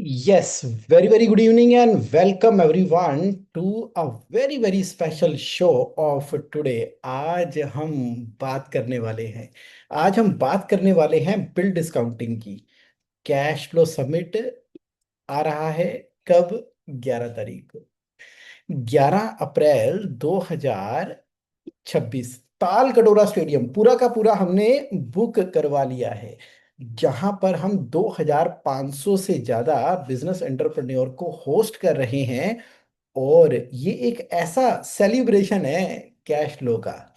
Yes, very good evening and welcome everyone to a very special show of today. आज हम बात करने वाले हैं बिल डिस्काउंटिंग की। कैश फ्लो समिट आ रहा है कब? 11 तारीख को, 11 अप्रैल 2026। ताल कटोरा स्टेडियम पूरा का पूरा हमने बुक करवा लिया है, जहां पर हम 2500 से ज्यादा बिजनेस एंटरप्रेन्योर को होस्ट कर रहे हैं। और ये एक ऐसा सेलिब्रेशन है कैश फ्लो का,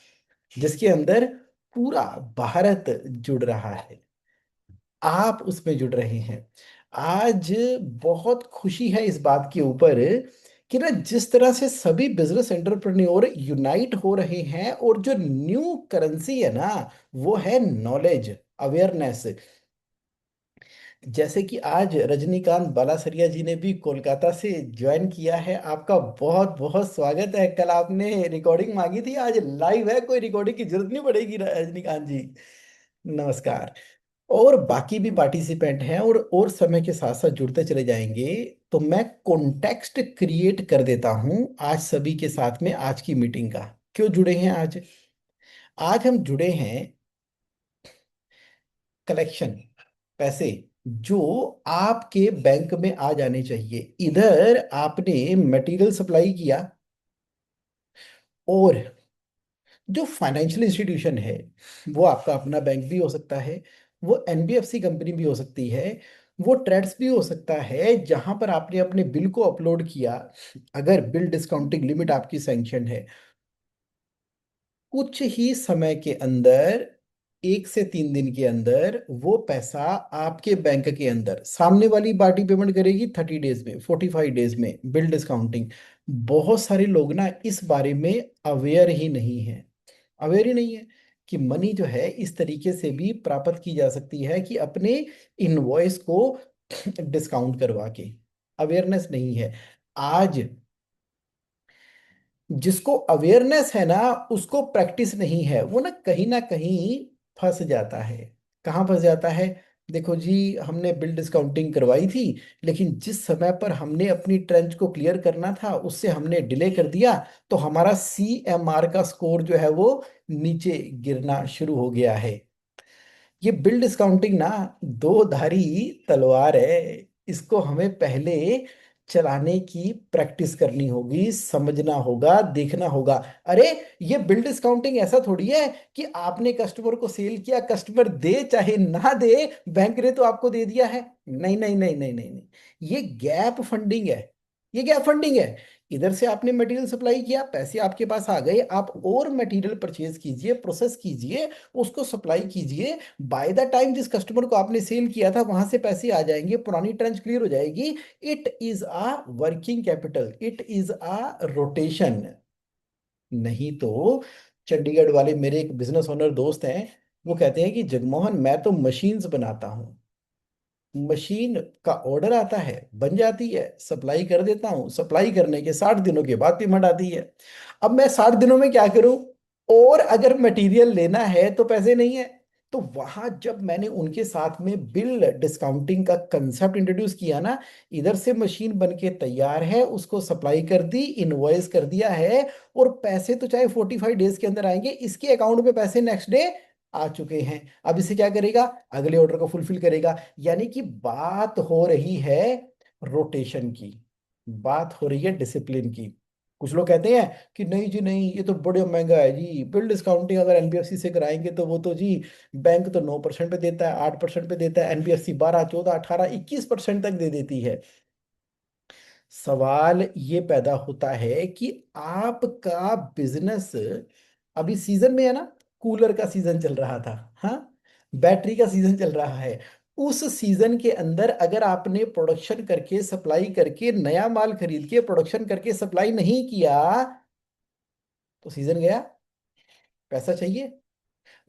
जिसके अंदर पूरा भारत जुड़ रहा है। आप उसमें जुड़ रहे हैं। आज बहुत खुशी है इस बात के ऊपर कि ना, जिस तरह से सभी बिजनेस एंटरप्रेन्योर यूनाइट हो रहे हैं, और जो न्यू करेंसी है ना, वो है नॉलेज, अवेयरनेस। जैसे कि आज रजनीकांत बालासरिया जी ने भी कोलकाता से ज्वाइन किया है। आपका बहुत बहुत स्वागत है। कल आपने रिकॉर्डिंग मांगी थी, आज लाइव है, कोई रिकॉर्डिंग की जरूरत नहीं पड़ेगी रजनीकांत जी। नमस्कार। और बाकी भी पार्टिसिपेंट हैं और समय के साथ साथ जुड़ते चले जाएंगे। तो मैं कॉन्टेक्स्ट क्रिएट कर देता हूं आज सभी के साथ में, आज की मीटिंग का। क्यों जुड़े हैं आज? आज हम जुड़े हैं कलेक्शन, पैसे जो आपके बैंक में आ जाने चाहिए। इधर आपने मटेरियल सप्लाई किया, और जो फाइनेंशियल इंस्टीट्यूशन है, वो आपका अपना बैंक भी हो सकता है, वो एनबीएफसी कंपनी भी हो सकती है, वो ट्रेड्स भी हो सकता है, जहां पर आपने अपने बिल को अपलोड किया। अगर बिल डिस्काउंटिंग लिमिट आपकी सैंक्शन है, कुछ ही समय के अंदर, 1 से 3 दिन के अंदर वो पैसा आपके बैंक के अंदर, सामने वाली पार्टी पेमेंट करेगी 30 डेज में, 45 डेज में बिल डिस्काउंटिंग। बहुत सारे लोग ना इस बारे में अवेयर ही नहीं है, अवेयर ही नहीं है कि मनी जो है इस तरीके से भी प्राप्त की जा सकती है कि अपने इनवॉइस को डिस्काउंट करवा के। अवेयरनेस नहीं है। आज जिसको अवेयरनेस है ना, उसको प्रैक्टिस नहीं है, वो ना कहीं फंस जाता है। कहाँ फंस जाता है? देखो जी, हमने बिल डिस्काउंटिंग करवाई थी, लेकिन जिस समय पर हमने अपनी ट्रेंच को क्लियर करना था, उससे हमने डिले कर दिया, तो हमारा सीएमआर का स्कोर जो है वो नीचे गिरना शुरू हो गया है। ये बिल डिस्काउंटिंग ना दो धारी तलवार है। इसको हमें पहले चलाने की प्रैक्टिस करनी होगी, समझना होगा, देखना होगा। अरे, ये बिल डिस्काउंटिंग ऐसा थोड़ी है कि आपने कस्टमर को सेल किया, कस्टमर दे चाहे ना दे, बैंक ने तो आपको दे दिया है। नहीं नहीं नहीं नहीं नहीं नहीं, ये गैप फंडिंग है। ये गैप फंडिंग है। इधर से आपने मटेरियल सप्लाई किया, पैसे आपके पास आ गए, आप और मटेरियल परचेज कीजिए, प्रोसेस कीजिए, उसको सप्लाई कीजिए। बाय द टाइम जिस कस्टमर को आपने सेल किया था, वहां से पैसे आ जाएंगे, पुरानी ट्रेंच क्लियर हो जाएगी। It is a working capital, it is a rotation. नहीं तो चंडीगढ़ वाले मेरे एक बिजनेस ओनर दोस्त हैं, वो कहते हैं कि जगमोहन, मैं तो मशीन्स बनाता हूँ। मशीन का ऑर्डर आता है, बन जाती है, सप्लाई कर देता हूँ, सप्लाई करने के 60 दिनों के बाद पेमेंट आती है। अब मैं 60 दिनों में क्या करूं? और अगर मटेरियल लेना है तो पैसे नहीं है। तो वहां जब मैंने उनके साथ में बिल डिस्काउंटिंग का कंसेप्ट इंट्रोड्यूस किया ना, इधर से मशीन बन के तैयार है, उसको सप्लाई कर दी, इनवॉइस कर दिया है, और पैसे तो चाहे 45 डेज के अंदर आएंगे, इसके अकाउंट में पैसे नेक्स्ट डे आ चुके हैं। अब इसे क्या करेगा? अगले ऑर्डर को फुलफिल करेगा। यानी कि बात हो रही है रोटेशन की, बात हो रही है डिसिप्लिन की। कुछ लोग कहते हैं कि नहीं जी नहीं, ये तो बड़े महंगा है जी, बिल डिस्काउंटिंग अगर एनबीएफसी से कराएंगे तो वो तो जी, बैंक तो 9% पे देता है, 8% पे देता है, एनबीएफसी 12, 14, 18, 21% तक दे देती है। सवाल ये पैदा होता है कि आपका बिजनेस अभी सीजन में है ना, कूलर का सीजन चल रहा था, हाँ, बैटरी का सीजन चल रहा है। उस सीजन के अंदर अगर आपने प्रोडक्शन करके, सप्लाई करके, नया माल खरीद के प्रोडक्शन करके सप्लाई नहीं किया, तो सीजन गया, पैसा चाहिए।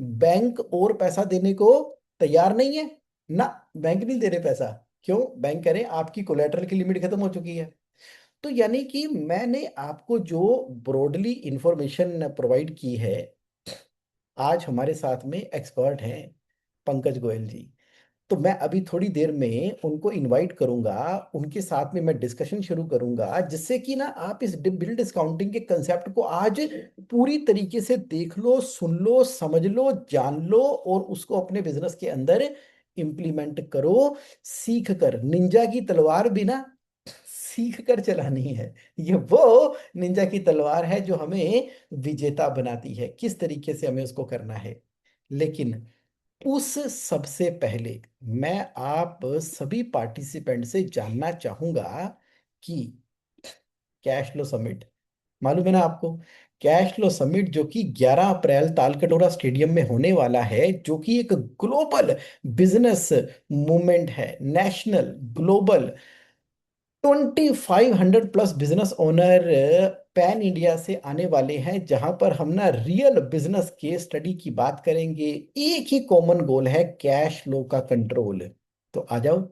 बैंक और पैसा देने को तैयार नहीं है ना, बैंक नहीं दे रहे पैसा। क्यों? बैंक कह रहे आपकी कोलेटरल की लिमिट खत्म हो चुकी है। तो यानी कि मैंने आपको जो ब्रॉडली इंफॉर्मेशन प्रोवाइड की है, आज हमारे साथ में एक्सपर्ट हैं पंकज गोयल जी। तो मैं अभी थोड़ी देर में उनको इनवाइट करूंगा, उनके साथ में मैं डिस्कशन शुरू करूंगा, जिससे कि ना आप इस बिल डिस्काउंटिंग के कंसेप्ट को आज पूरी तरीके से देख लो, सुन लो, समझ लो, जान लो, और उसको अपने बिजनेस के अंदर इम्प्लीमेंट करो। सीख कर, निंजा की तलवार भी ना सीख कर चलानी है। ये वो निंजा की तलवार है जो हमें विजेता बनाती है, किस तरीके से हमें उसको करना है। लेकिन उस सबसे पहले मैं आप सभी पार्टिसिपेंट से जानना चाहूंगा कि कैश फ्लो समिट, मालूम है ना आपको? कैश फ्लो समिट जो कि 11 अप्रैल तालकटोरा स्टेडियम में होने वाला है, जो कि एक ग्लोबल बिजनेस मूवमेंट है, national global. 2500 plus business owner pan India से आने वाले हैं, जहां पर हम ना रियल बिजनेस केस स्टडी की बात करेंगे। एक ही कॉमन गोल है, कैश फ्लो का कंट्रोल। तो आ जाओ,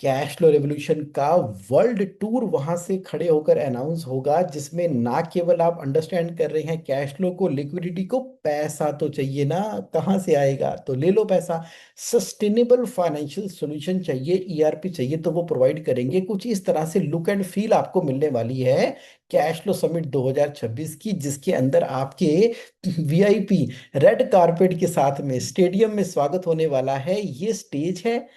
कैश फ्लो रेवोल्यूशन का वर्ल्ड टूर वहां से खड़े होकर अनाउंस होगा, जिसमें ना केवल आप अंडरस्टैंड कर रहे हैं कैश फ्लो को, लिक्विडिटी को, पैसा तो चाहिए ना, कहाँ से आएगा, तो ले लो पैसा। सस्टेनेबल फाइनेंशियल सॉल्यूशन चाहिए, ईआरपी चाहिए, तो वो प्रोवाइड करेंगे। कुछ इस तरह से लुक एंड फील आपको मिलने वाली है कैश फ्लो समिट 2026 की, जिसके अंदर आपके वीआईपी रेड कारपेट के साथ में स्टेडियम में स्वागत होने वाला है। ये स्टेज है,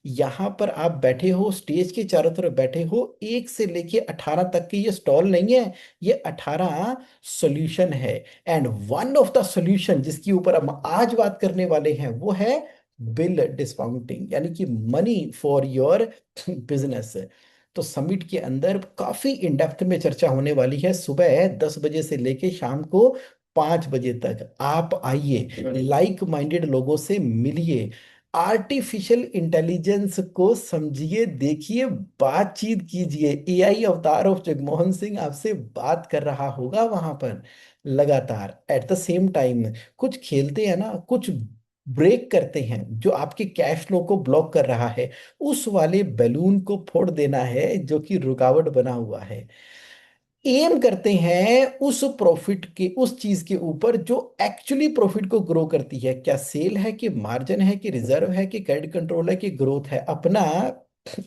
यहाँ पर आप बैठे हो, स्टेज के चारों तरफ बैठे हो, 1 से लेके 18 तक के ये स्टॉल नहीं है, ये 18 सॉल्यूशन है। And one of the solution जिसके ऊपर हम आज बात करने वाले हैं वो है बिल डिस्काउंटिंग, यानी कि मनी फॉर योर बिजनेस। तो समिट के अंदर काफी इन डेप्थ में चर्चा होने वाली है। सुबह 10 बजे से लेके शाम को 5 बजे तक आप आइए, लाइक माइंडेड लोगों से मिलिए, आर्टिफिशियल इंटेलिजेंस को समझिए, देखिए, बातचीत कीजिए। एआई अवतार ऑफ जगमोहन सिंह आपसे बात कर रहा होगा वहां पर लगातार। एट द सेम टाइम कुछ खेलते हैं ना, कुछ ब्रेक करते हैं जो आपके कैश फ्लो को ब्लॉक कर रहा है, उस वाले बैलून को फोड़ देना है जो कि रुकावट बना हुआ है। एम करते हैं उस प्रॉफिट के, उस चीज के ऊपर जो एक्चुअली प्रॉफिट को ग्रो करती है। क्या सेल है, कि मार्जिन है, कि रिजर्व है, कि क्रेडिट कंट्रोल है, कि ग्रोथ है? अपना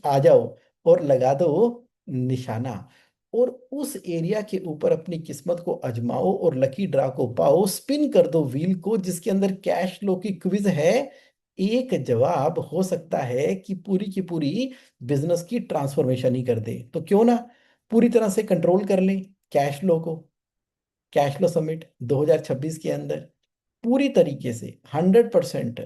आ जाओ और लगा दो निशाना, और उस एरिया के ऊपर अपनी किस्मत को आजमाओ और लकी ड्रा को पाओ। स्पिन कर दो व्हील को, जिसके अंदर कैश फ्लो की क्विज है। एक जवाब हो सकता है कि पूरी की पूरी बिजनेस की ट्रांसफॉर्मेशन ही कर दे, तो क्यों ना पूरी तरह से कंट्रोल कर लें कैश फ्लो को। कैश फ्लो समिट 2026 के अंदर पूरी तरीके से 100%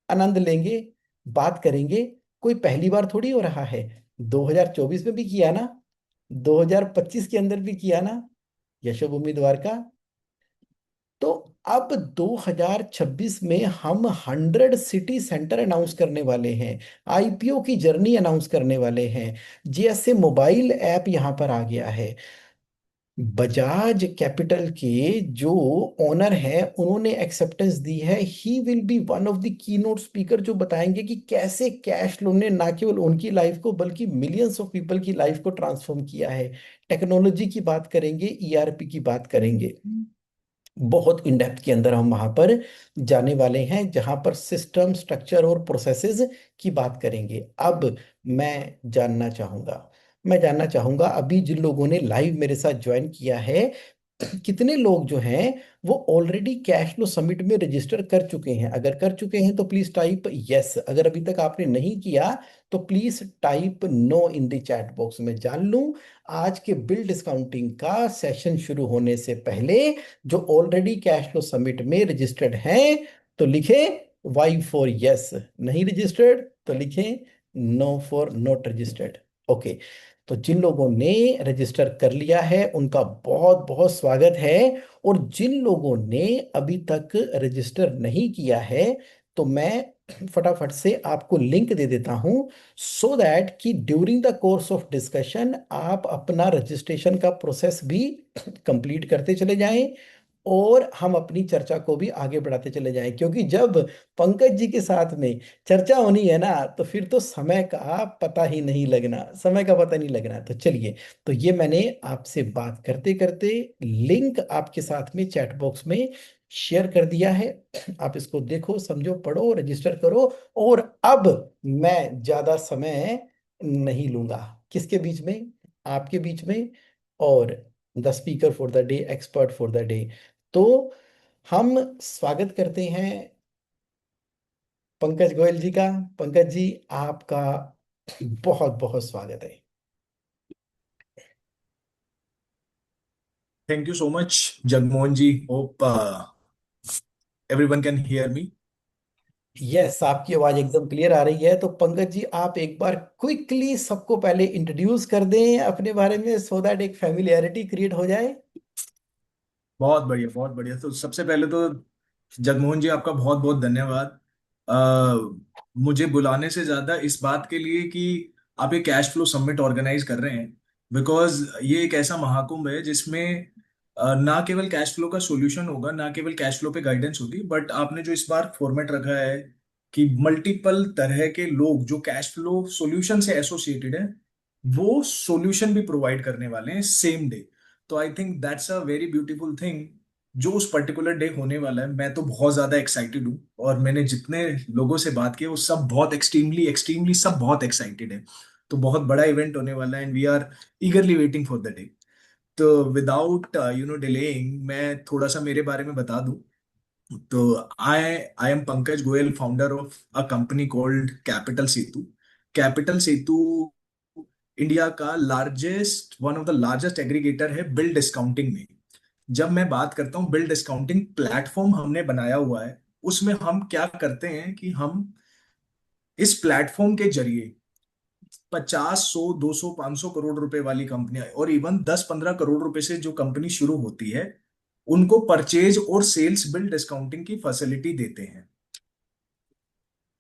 आनंद लेंगे, बात करेंगे। कोई पहली बार थोड़ी हो रहा है, 2024 में भी किया ना, 2025 के अंदर भी किया ना, यशोभूमि द्वारका। तो अब 2026 में हम 100 सिटी सेंटर अनाउंस करने वाले हैं, आईपीओ की जर्नी अनाउंस करने वाले हैं, जैसे मोबाइल ऐप यहाँ पर आ गया है। बजाज कैपिटल के जो ओनर हैं उन्होंने एक्सेप्टेंस दी है, he will be one of the keynote speaker, जो बताएंगे कि कैसे कैश लोन ने ना केवल उनकी लाइफ को बल्कि मिलियंस ऑफ पीपल की लाइफ को ट्रांसफॉर्म किया है। टेक्नोलॉजी की बात करेंगे, ईआरपी की बात करेंगे, बहुत इन डेप्थ के अंदर हम वहां पर जाने वाले हैं, जहां पर सिस्टम, स्ट्रक्चर और प्रोसेसेस की बात करेंगे। अब मैं जानना चाहूंगा अभी जिन लोगों ने लाइव मेरे साथ ज्वाइन किया है, कितने लोग जो हैं वो ऑलरेडी कैश फ्लो समिट में रजिस्टर कर चुके हैं? अगर कर चुके हैं तो प्लीज टाइप यस, अगर अभी तक आपने नहीं किया तो please type no in the chat box में। जान लूं, आज के बिल डिस्काउंटिंग का सेशन शुरू होने से पहले जो ऑलरेडी कैश फ्लो समिट में रजिस्टर्ड हैं, तो लिखे वाई फॉर यस, नहीं रजिस्टर्ड तो लिखे no for not registered. Okay, तो जिन लोगों ने रजिस्टर कर लिया है उनका बहुत बहुत स्वागत है, और जिन लोगों ने अभी तक रजिस्टर नहीं किया है, तो मैं फटाफट से आपको लिंक दे देता हूं, सो दैट कि during the course of discussion आप अपना रजिस्ट्रेशन का प्रोसेस भी कंप्लीट करते चले जाएं, और हम अपनी चर्चा को भी आगे बढ़ाते चले जाएं। क्योंकि जब पंकज जी के साथ में चर्चा होनी है ना, तो फिर तो समय का पता ही नहीं लगना, समय का पता नहीं लगना। तो चलिए, तो ये मैंने आपसे बात करते करते लिंक आपके साथ में चैट बॉक्स में शेयर कर दिया है। आप इसको देखो, समझो, पढ़ो, रजिस्टर करो। और अब मैं ज्यादा समय नहीं लूंगा। किसके बीच में? आपके बीच में। और the speaker for the day, expert for the day. तो हम स्वागत करते हैं पंकज गोयल जी का। पंकज जी, आपका बहुत बहुत स्वागत है। Thank you so much, Jagmohan ji. Hope everyone can hear me. Yes, आपकी आवाज एकदम क्लियर आ रही है। तो पंकज जी, आप एक बार क्विकली सबको पहले इंट्रोड्यूस कर दें अपने बारे में, सो दैट एक फेमिलियरिटी क्रिएट हो जाए। बहुत बढ़िया, बहुत बढ़िया। तो सबसे पहले तो जगमोहन जी, आपका बहुत बहुत धन्यवाद। मुझे बुलाने से ज्यादा इस बात के लिए कि आप ये कैश फ्लो समिट ऑर्गेनाइज कर रहे हैं। बिकॉज ये एक ऐसा महाकुंभ है जिसमें ना केवल कैश फ्लो का सॉल्यूशन होगा, ना केवल कैश फ्लो पे गाइडेंस होगी, बट आपने जो इस बार फॉर्मेट रखा है कि मल्टीपल तरह के लोग जो कैश फ्लो सॉल्यूशन से एसोसिएटेड है, वो सॉल्यूशन भी प्रोवाइड करने वाले हैं सेम डे। तो I think that's a very beautiful thing जो उस पर्टिकुलर डे होने वाला है। मैं तो बहुत ज्यादा एक्साइटेड हूँ, और मैंने जितने लोगों से बात की वो सब बहुत एक्सट्रीमली एक्सट्रीमली सब बहुत एक्साइटेड है। तो बहुत बड़ा इवेंट होने वाला है, and we are eagerly waiting for the day. तो विदाउट डिलेइंग, मैं थोड़ा सा मेरे बारे में बता दूं। तो I I am Pankaj Goyal, founder of a company called capital Setu. Capital Setu India का largest, one of the largest aggregator है बिल डिस्काउंटिंग में। जब मैं बात करता हूँ बिल डिस्काउंटिंग प्लेटफॉर्म हमने बनाया हुआ है, उसमें हम क्या करते हैं कि हम इस प्लेटफॉर्म के जरिए 50, 100, 200, 500 करोड़ रुपए वाली कंपनियां, और इवन 10, 15 करोड़ रुपए से जो कंपनी शुरू होती है, उनको परचेज और सेल्स बिल डिस्काउंटिंग की फैसिलिटी देते हैं।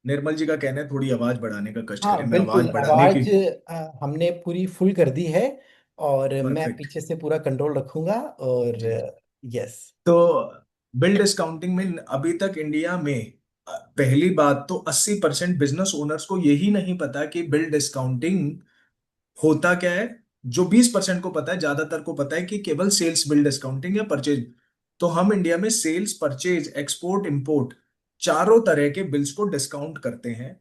निर्मल जी का कहना है थोड़ी आवाज बढ़ाने का कष्ट करें, हाँ मैं बिल्कुल, आवाज बढ़ाने की। आवाज हमने पूरी फुल कर दी है। और मैं परफेक्ट। पीछे से पूरा कंट्रोल रखूंगा। और जी। यस। तो बिल डिस्काउंटिंग में अभी तक इंडिया में पहली बात तो 80% बिजनेस ओनर्स को यही नहीं पता कि बिल डिस्काउंटिंग होता क्या है। जो 20% को पता है, ज्यादातर को पता है कि केवल सेल्स बिल डिस्काउंटिंग या परचेज। तो हम इंडिया में सेल्स, परचेज, एक्सपोर्ट, इंपोर्ट, चारों तरह के बिल्स को डिस्काउंट करते हैं।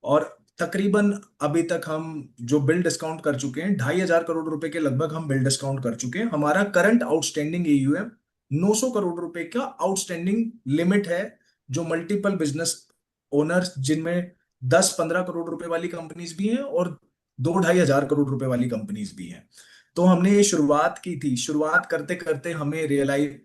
और तकरीबन अभी तक हम जो बिल डिस्काउंट कर चुके हैं, 2,500 करोड़ रुपए के लगभग हम बिल डिस्काउंट कर चुके हैं। हमारा करंट आउटस्टैंडिंग एयूएम 900 करोड़ रुपए का आउटस्टैंडिंग लिमिट है। जो मल्टीपल बिजनेस ओनर्स, जिनमें 10, 15 करोड़ रुपए वाली कंपनीज भी हैं, और 2, 2,500 करोड़ रुपए वाली कंपनीज भी हैं। तो हमने ये शुरुआत की थी। शुरुआत करते करते हमें रियलाइज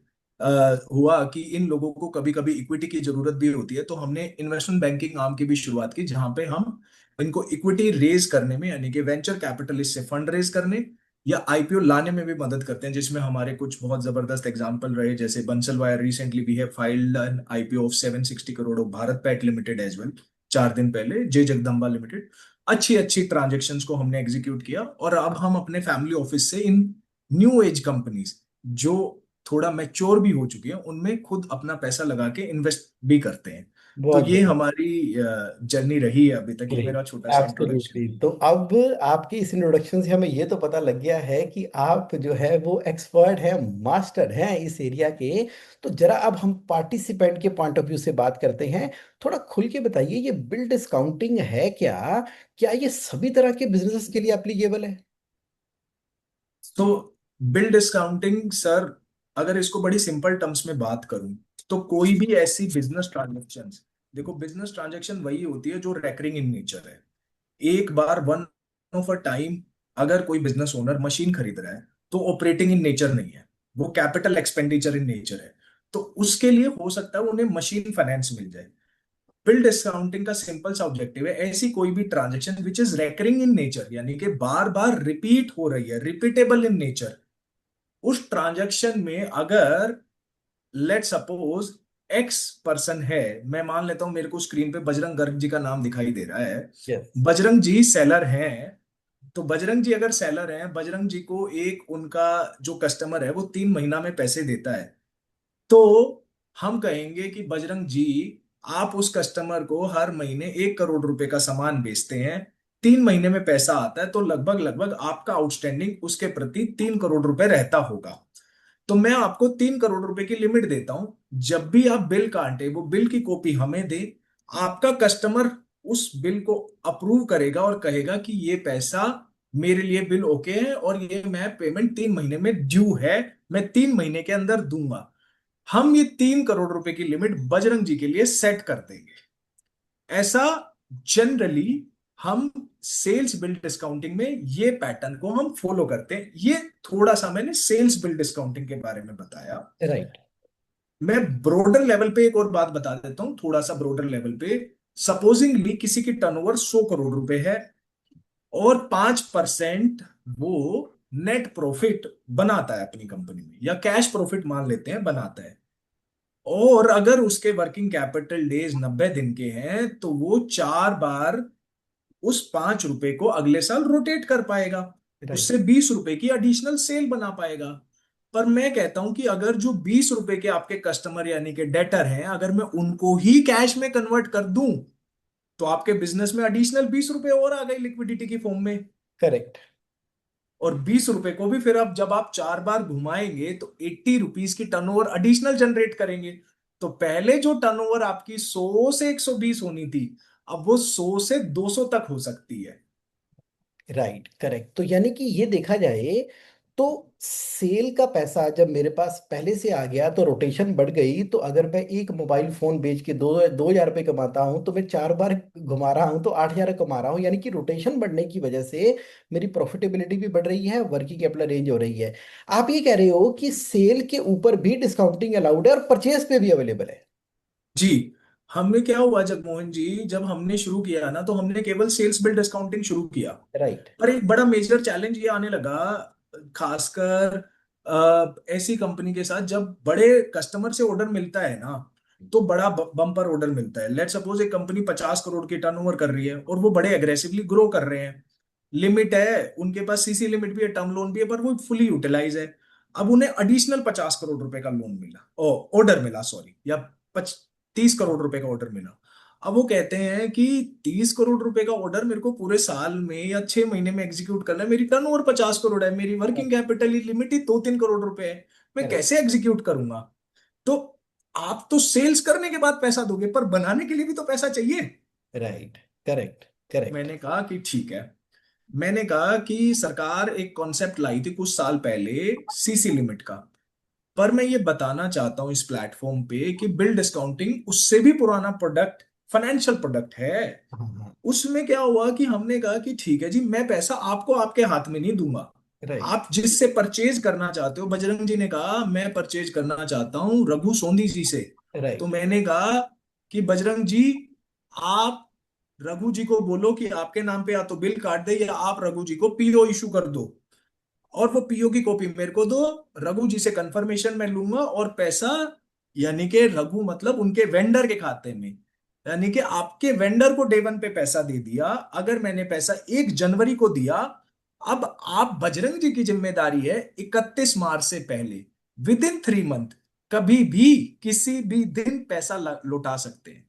हुआ कि इन लोगों को कभी कभी इक्विटी की जरूरत भी होती है। तो हमने इन्वेस्टमेंट बैंकिंग आर्म की भी शुरुआत की, जहां पे हम इनको इक्विटी रेज करने में, यानी कि वेंचर कैपिटलिस्ट से फंड रेज करने या आईपीओ लाने में भी मदद करते हैं। जिसमें हमारे कुछ बहुत जबरदस्त एग्जांपल रहे, जैसे Bansal wire, recently we have filed an IPO of 760 crore of Bharat pet limited as well. 4 दिन पहले जे जगदम्बा लिमिटेड। अच्छी अच्छी ट्रांजेक्शन्स को हमने एग्जीक्यूट किया, और अब हम अपने फैमिली ऑफिस से इन न्यू एज कंपनीज, जो थोड़ा मैच्योर भी हो चुकी है, उनमें खुद अपना पैसा लगा के इन्वेस्ट भी करते हैं। तो बहुत ये बढ़िया। हमारी जर्नी रही है अभी तक। ये ग्रेट। मेरा छोटा सा इंट्रोडक्शन एब्सोल्युटली। है। तो अब आपके इस इंट्रोडक्शन से हमें ये तो पता लग गया है कि आप जो है वो एक्सपर्ट हैं, मास्टर हैं इस एरिया के। तो जरा अब हम पार्टिसिपेंट के पॉइंट ऑफ व्यू से बात करते हैं। थोड़ा खुल के बताइए, ये बिल डिस्काउंटिंग है क्या? क्या ये सभी तरह के बिजनेस के लिए एप्लीकेबल है? तो बिल डिस्काउंटिंग सर, अगर इसको बड़ी सिंपल टर्म्स में बात करूं, तो कोई भी ऐसी बिजनेस ट्रांजेक्शन, देखो बिजनेस ट्रांजेक्शन वही होती है जो रेकरिंग इन नेचर है। एक बार, वन ऑफ अ टाइम, अगर कोई बिजनेस ओनर मशीन खरीद रहा है, तो ऑपरेटिंग इन नेचर नहीं है, वो कैपिटल एक्सपेंडिचर इन नेचर है। तो उसके लिए हो सकता है उन्हें मशीन फाइनेंस मिल जाए। बिल डिस्काउंटिंग का सिंपल सा ऑब्जेक्टिव है, ऐसी कोई भी transaction which is recurring in nature, यानी कि बार बार रिपीट हो रही है, रिपीटेबल इन नेचर। उस ट्रांजैक्शन में अगर, लेट सपोज, एक्स पर्सन है, मैं मान लेता हूं मेरे को स्क्रीन पे बजरंग गर्ग जी का नाम दिखाई दे रहा है। यस। बजरंग जी सेलर हैं। तो बजरंग जी अगर सेलर हैं, बजरंग जी को एक उनका जो कस्टमर है वो 3 महीना में पैसे देता है। तो हम कहेंगे कि बजरंग जी, आप उस कस्टमर को हर महीने 1 करोड़ रुपए का सामान बेचते हैं, 3 महीने में पैसा आता है, तो लगभग लगभग आपका आउटस्टैंडिंग उसके प्रति 3 करोड़ रुपए रहता होगा। तो मैं आपको 3 करोड़ रुपए की लिमिट देता हूं, जब भी आप बिल काटे वो बिल की कॉपी हमें दे, आपका कस्टमर उस बिल को अप्रूव करेगा और कहेगा कि ये पैसा मेरे लिए बिल ओके है और ये मैं पेमेंट 3 महीने में ड्यू है, मैं 3 महीने के अंदर दूंगा। हम ये 3 करोड़ रुपए की लिमिट बजरंग जी के लिए सेट कर देंगे। ऐसा जनरली हम सेल्स बिल डिस्काउंटिंग में ये पैटर्न को हम फॉलो करते हैं। ये थोड़ा सा मैंने सेल्स बिल डिस्काउंटिंग के बारे में बताया। राइट। मैं ब्रोडर लेवल पे एक और बात बता देता हूं, थोड़ा सा ब्रोडर लेवल पे। सपोजिंगली किसी की टर्नओवर 100 करोड़ रुपए है और 5% वो नेट प्रॉफिट बनाता है अपनी कंपनी में, या कैश प्रॉफिट मान लेते हैं बनाता है, और अगर उसके वर्किंग कैपिटल डेज 90 दिन के हैं तो वो 4 बार उस 5 रुपए को अगले साल रोटेट कर पाएगा, राइट। उससे 20 रुपए की एडिशनल सेल बना पाएगा। पर मैं कहता हूं कि अगर जो 20 रुपए के आपके कस्टमर यानी कि डेटर हैं, अगर मैं उनको ही कैश में कन्वर्ट कर दूं तो आपके बिजनेस में एडिशनल 20 रुपए और आ गई लिक्विडिटी की फॉर्म में। करेक्ट। और 20 रुपए को भी फिर आप जब आप 4 बार घुमाएंगे तो 80 रुपीज की टर्नओवर एडिशनल जनरेट करेंगे। तो पहले जो टर्नओवर आपकी 100 से 120 होनी थी, अब वो 100 से 200 तक हो सकती है। राइट। करेक्ट। तो यानी कि ये देखा जाए तो सेल का पैसा जब मेरे पास पहले से आ गया तो रोटेशन बढ़ गई। तो अगर मैं एक मोबाइल फोन बेच के 2,000 रुपये कमाता हूँ तो मैं 4 बार घुमा रहा हूँ तो 8,000 कमा रहा हूँ। यानी कि रोटेशन बढ़ने की वजह से मेरी प्रॉफिटेबिलिटी भी बढ़ रही है, वर्किंग कैपिटल रेंज हो रही है। आप ये कह रहे हो कि सेल के ऊपर भी डिस्काउंटिंग अलाउड है और परचेज पे भी अवेलेबल है। जी। हमने क्या हुआ जगमोहन जी, जब हमने शुरू किया ना तो हमने केवल सेल्स बिल डिस्काउंटिंग शुरू किया। राइट। पर एक बड़ा मेजर चैलेंज ये आने लगा, खासकर ऐसी कंपनी के साथ जब बड़े कस्टमर से ऑर्डर मिलता है ना, तो बड़ा बम्पर ऑर्डर मिलता है। लेट सपोज एक कंपनी 50 करोड़ की टर्नओवर कर रही है और वो बड़े एग्रेसिवली ग्रो कर रहे हैं, लिमिट है उनके पास, सीसी लिमिट भी है, टर्म लोन भी है, पर वो फुली यूटिलाइज है। अब उन्हें एडिशनल 50 करोड़ रुपए का लोन मिला, ओ ऑर्डर मिला सॉरी, या 30 करोड़ रुपए का ऑर्डर मिला। अब वो कहते हैं कि 30 करोड़ रुपए का ऑर्डर मेरे को पूरे साल में या 6 महीने में एग्जीक्यूट करना है, मेरी टर्नओवर 50 करोड़ है, मेरी वर्किंग कैपिटल लिमिट ही 2-3 करोड़ रुपए है, मैं करेक्ट। कैसे एग्जीक्यूट करूंगा? तो आप तो सेल्स करने के बाद पैसा दोगे, पर बनाने के लिए भी तो पैसा चाहिए। राइट। करेक्ट। करेक्ट। मैंने कहा कि ठीक है। मैंने कहा कि सरकार एक कॉन्सेप्ट लाई थी कुछ साल पहले, सीसी लिमिट का। पर मैं ये बताना चाहता हूं इस प्लेटफॉर्म पे कि बिल डिस्काउंटिंग उससे भी पुराना प्रोडक्ट, फाइनेंशियल प्रोडक्ट है। हाँ। उसमें क्या हुआ कि हमने कहा कि ठीक है जी, मैं पैसा आपको आपके हाथ में नहीं दूंगा, राइट। आप जिससे परचेज करना चाहते हो। बजरंग जी ने कहा मैं परचेज करना चाहता हूं रघु सोंधी जी से। तो राइट। मैंने कहा कि बजरंग जी, आप रघु जी को बोलो कि आपके नाम पे या तो बिल काट दे या आप रघु जी को पीओ इशू कर दो, और वो पीओ की कॉपी मेरे को दो, रघु जी से कंफर्मेशन मैं लूंगा और पैसा, यानी कि रघु मतलब उनके वेंडर के खाते में, यानी कि आपके वेंडर को डे 1 पे पैसा दे दिया। अगर मैंने पैसा 1 जनवरी को दिया, अब आप बजरंग जी की जिम्मेदारी है 31 मार्च से पहले, विद इन 3 मंथ, कभी भी किसी भी दिन पैसा लौटा सकते हैं।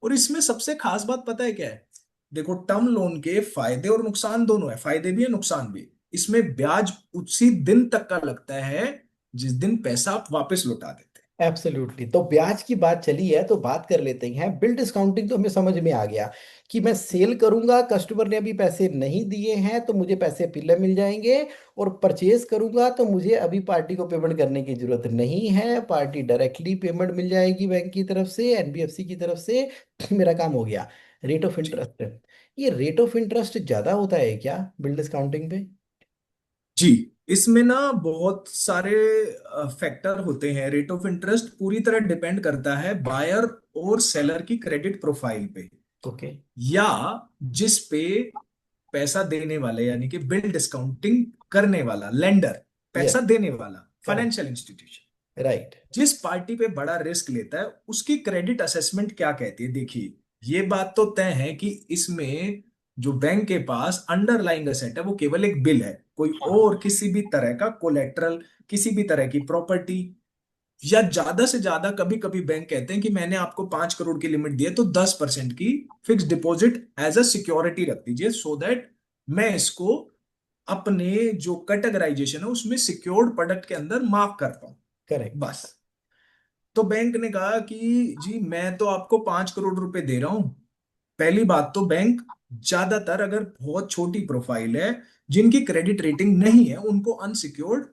और इसमें सबसे खास बात पता है क्या है? देखो, टर्म लोन के फायदे और नुकसान दोनों है, फायदे भी है नुकसान भी। इसमें ब्याज उसी दिन तक का लगता है जिस दिन पैसा आप वापस लौटा देते हैं। एब्सोल्युटली। तो ब्याज की बात चली है तो बात कर लेते हैं। बिल डिस्काउंटिंग तो हमें समझ में आ गया कि मैं सेल करूंगा, कस्टमर ने अभी पैसे नहीं दिए हैं तो मुझे पैसे पहले मिल जाएंगे। और परचेज करूंगा तो मुझे अभी पार्टी को पेमेंट करने की जरूरत नहीं है, पार्टी डायरेक्टली पेमेंट मिल जाएगी बैंक की तरफ से, एनबीएफसी की तरफ से। मेरा काम हो गया। रेट ऑफ जी। इंटरेस्ट, ये रेट ऑफ इंटरेस्ट ज्यादा होता है क्या बिल डिस्काउंटिंग पे? जी, इसमें ना बहुत सारे फैक्टर होते हैं। रेट ऑफ इंटरेस्ट पूरी तरह डिपेंड करता है बायर और सेलर की क्रेडिट प्रोफाइल पे, ओके। या जिस पे पैसा देने वाले यानी कि बिल डिस्काउंटिंग करने वाला लेंडर, पैसा यस। देने वाला करेक्ट। Financial institution right. जिस पार्टी पे बड़ा रिस्क लेता है, उसकी क्रेडिट असेसमेंट क्या कहती है? देखिए, ये बात तो तय है कि इसमें जो बैंक के पास अंडरलाइंग एसेट है वो केवल एक बिल है, कोई हाँ। और किसी भी तरह का कोलेट्रल, किसी भी तरह की प्रॉपर्टी, या ज्यादा से ज्यादा कभी कभी बैंक कहते हैं कि मैंने आपको 5 करोड़ की लिमिट दी है तो 10% की fix deposit as a security रख दीजिए, सो दैट मैं इसको अपने जो कैटेगराइजेशन है उसमें सिक्योर्ड प्रोडक्ट के अंदर मार्क कर पाऊं। करेक्ट। बस। तो बैंक ने कहा कि जी मैं तो आपको 5 करोड़ रुपए दे रहा हूं। पहली बात तो बैंक ज्यादातर, अगर बहुत छोटी प्रोफाइल है जिनकी क्रेडिट रेटिंग नहीं है, उनको अनसिक्योर्ड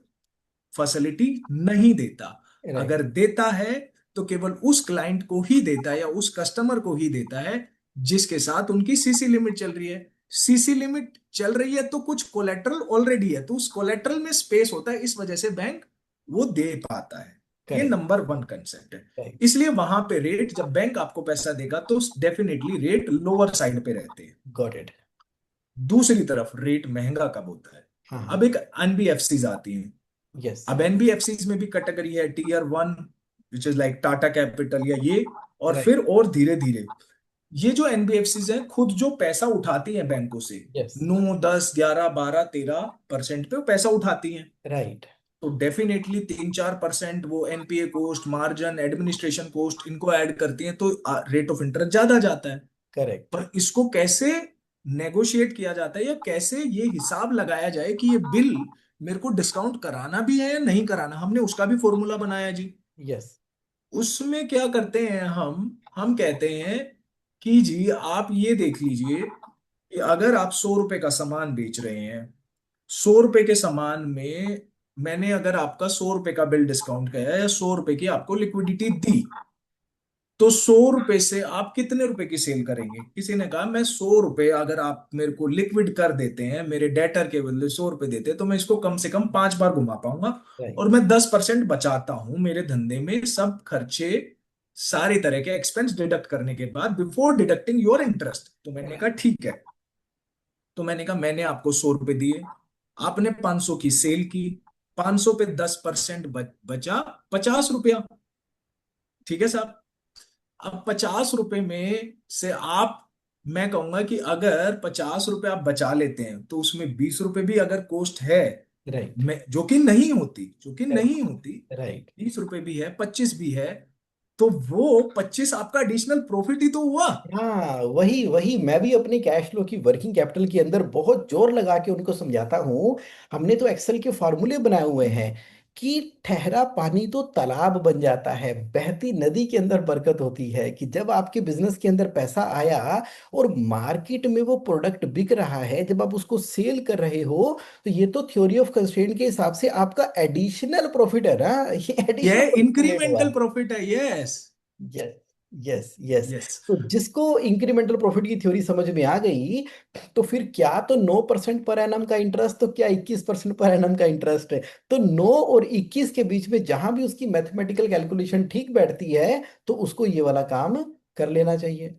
फैसिलिटी नहीं देता। राइट। अगर देता है तो केवल उस क्लाइंट को ही देता है या उस कस्टमर को ही देता है जिसके साथ उनकी सीसी लिमिट चल रही है। सीसी लिमिट चल रही है तो कुछ कोलेटरल ऑलरेडी है, तो उस कोलेटरल में स्पेस होता है, इस वजह से बैंक वो दे पाता है। ये करेक्ट। नंबर वन कंसेप्ट है। राइट। इसलिए वहां पे रेट, जब बैंक आपको पैसा देगा तो डेफिनेटली रेट लोअर साइड पे रहते हैं। Got it. दूसरी तरफ रेट महंगा कब होता है? हाँ अब हाँ। एक एनबीएफसीज आती हैं। यस। अब एनबीएफसीज में भी कैटेगरी है, tier 1 which is like Tata capital या ये, और राइट। फिर और धीरे धीरे ये जो एनबीएफसीज हैं खुद जो पैसा उठाती हैं बैंकों से, यस। 9, 10, 11, 12, 13% पे वो पैसा उठाती हैं। राइट। तो डेफिनेटली 3-4% वो NPA cost, margin, administration cost इनको ऐड करती हैं, तो रेट ऑफ इंटरेस्ट ज्यादा जाता है। करेक्ट। पर इसको कैसे नेगोशिएट किया जाता है, या कैसे ये हिसाब लगाया जाए कि ये बिल मेरे को डिस्काउंट कराना भी है या नहीं कराना, हमने उसका भी फॉर्मूला बनाया जी। यस। उसमें क्या करते हैं हम कहते हैं कि जी आप ये देख लीजिए कि अगर आप 100 रुपए का सामान बेच रहे हैं, 100 रुपए के सामान में मैंने अगर आपका 100 रुपए का बिल डिस्काउंट किया या 100 रुपए की आपको लिक्विडिटी दी, तो 100 रुपए से आप कितने रुपए की सेल करेंगे? किसी ने कहा मैं 100 रुपए अगर आप मेरे को लिक्विड कर देते हैं, मेरे डेटर के बदले 100 रुपए देते हैं, तो मैं इसको कम से कम 5 बार घुमा पाऊंगा। राइट। और मैं 10% बचाता हूं मेरे धंधे में, सब खर्चे, सारी तरह के एक्सपेंस डिडक्ट करने के बाद, बिफोर डिडक्टिंग योर इंटरेस्ट। तो मैंने कहा ठीक है। तो मैंने कहा मैंने आपको 100 रुपए दिए, आपने 500 की सेल की, 500 पे 10% बचा 50 रुपया। ठीक है साहब। अब 50 रुपए में से आप, मैं कहूंगा कि अगर 50 रुपए आप बचा लेते हैं तो उसमें 20 रुपए भी अगर कॉस्ट है, राइट। मैं जो कि नहीं होती, जो कि करेक्ट। नहीं होती, राइट। 20 रुपए भी है, 25 भी है, तो वो 25 आपका एडिशनल प्रॉफिट ही तो हुआ। हाँ, वही वही मैं भी अपने कैश फ्लो की वर्किंग कैपिटल के अंदर बहुत जोर लगा के उनको समझाता हूँ। हमने तो एक्सेल के फॉर्मूले बनाए हुए हैं कि ठहरा पानी तो तालाब बन जाता है, बहती नदी के अंदर बरकत होती है। कि जब आपके बिजनेस के अंदर पैसा आया और मार्केट में वो प्रोडक्ट बिक रहा है, जब आप उसको सेल कर रहे हो, तो ये तो थ्योरी ऑफ कंस्ट्रेंट के हिसाब से आपका एडिशनल प्रॉफिट है ना। ये एडिशनल यह प्रॉफिट जनरेट हुआ। इंक्रीमेंटल प्रॉफिट है, yes. Yes. Yes. Yes. Yes. तो जिसको इंक्रीमेंटल प्रॉफिट की थ्योरी समझ में आ गई, तो फिर क्या तो 9% पर एनम का इंटरेस्ट, तो क्या 21% पर एनम का इंटरेस्ट है। तो 9 और 21 के बीच में जहां भी उसकी मैथमेटिकल कैलकुलेशन ठीक बैठती है, तो उसको ये वाला काम कर लेना चाहिए।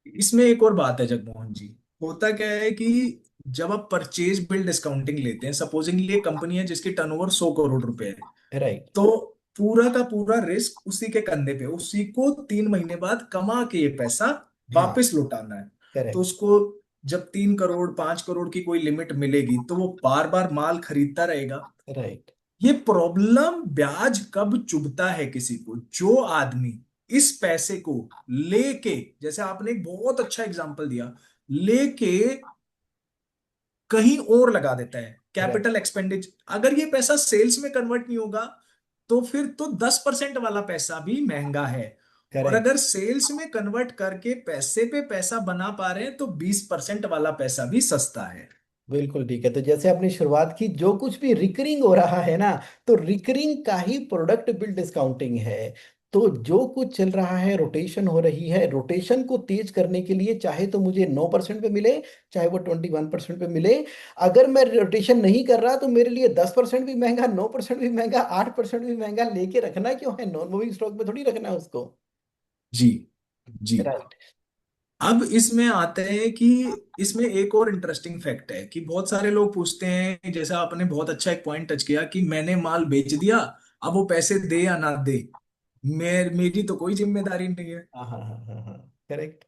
इसमें एक और बात है जगमोहन जी। होता क्या है कि जब आप परचेज बिल डिस्काउंटिंग लेते हैं, सपोजिंगली एक कंपनी है जिसकी टर्नओवर 100 करोड़ रुपए है, राइट। तो पूरा का पूरा रिस्क उसी के कंधे पे, उसी को 3 महीने बाद कमा के ये पैसा हाँ। वापस लौटाना है। तो करेक्ट। उसको जब 3 करोड़ 5 करोड़ की कोई लिमिट मिलेगी तो वो बार बार माल खरीदता रहेगा। राइट। ये प्रॉब्लम ब्याज कब चुभता है किसी को? जो आदमी इस पैसे को लेके, जैसे आपने एक बहुत अच्छा एग्जांपल दिया, लेके कहीं और लगा देता है, राइट। कैपिटल एक्सपेंडिचर, अगर ये पैसा सेल्स में कन्वर्ट नहीं होगा तो फिर तो 10% वाला पैसा भी महंगा है। और करेक्ट। अगर सेल्स में कन्वर्ट करके पैसे पे पैसा बना पा रहे हैं तो 20% वाला पैसा भी सस्ता है। बिल्कुल ठीक है। तो जैसे आपने शुरुआत की, जो कुछ भी रिकरिंग हो रहा है ना, तो रिकरिंग का ही प्रोडक्ट बिल डिस्काउंटिंग है। तो जो कुछ चल रहा है, रोटेशन हो रही है, रोटेशन को तेज करने के लिए चाहे तो मुझे 9% पे मिले, चाहे वो 21% पे मिले। अगर मैं रोटेशन नहीं कर रहा तो मेरे लिए 10% भी महंगा, 9% भी महंगा, 8% भी महंगा लेके रखना क्यों है? नॉन मूविंग स्टॉक में थोड़ी रखना है उसको। जी। जी। राइट। अब इसमें आते हैं कि इसमें एक और इंटरेस्टिंग फैक्ट है कि बहुत सारे लोग पूछते हैं, जैसा आपने बहुत अच्छा एक पॉइंट टच किया कि मैंने माल बेच दिया, अब वो पैसे दे या ना दे, मेरी तो कोई जिम्मेदारी नहीं है। हाँ हाँ हाँ हाँ हाँ। करेक्ट।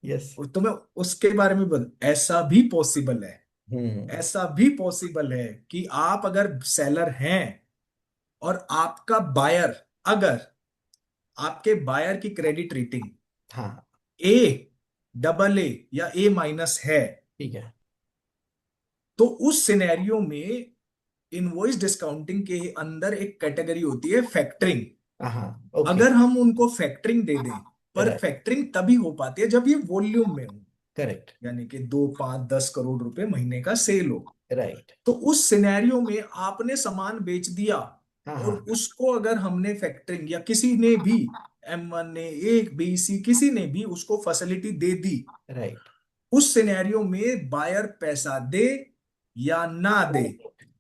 यस। और तो मैं उसके बारे में ऐसा भी पॉसिबल है, हम्म। ऐसा भी पॉसिबल है कि आप अगर सेलर हैं और आपका बायर, अगर आपके बायर की क्रेडिट रेटिंग हाँ। ए, AA या A- है, ठीक है। तो उस सिनेरियो में इनवॉइस डिस्काउंटिंग के अंदर एक कैटेगरी होती है फैक्टरिंग। हाँ, ओके। अगर हम उनको फैक्टरिंग दे दें, पर राइट। फैक्टरिंग तभी हो पाती है जब ये वॉल्यूम में हो, करेक्ट। यानी कि 2 5 10 करोड़ रुपए महीने का सेल हो। राइट। तो उस सिनेरियो में आपने सामान बेच दिया, हाँ, और हाँ। उसको अगर हमने फैक्टरिंग या किसी ने भी, M1 ने, एक बी सी किसी ने भी उसको फैसिलिटी दे दी, राइट। उस सिनेरियो में बायर पैसा दे या ना दे,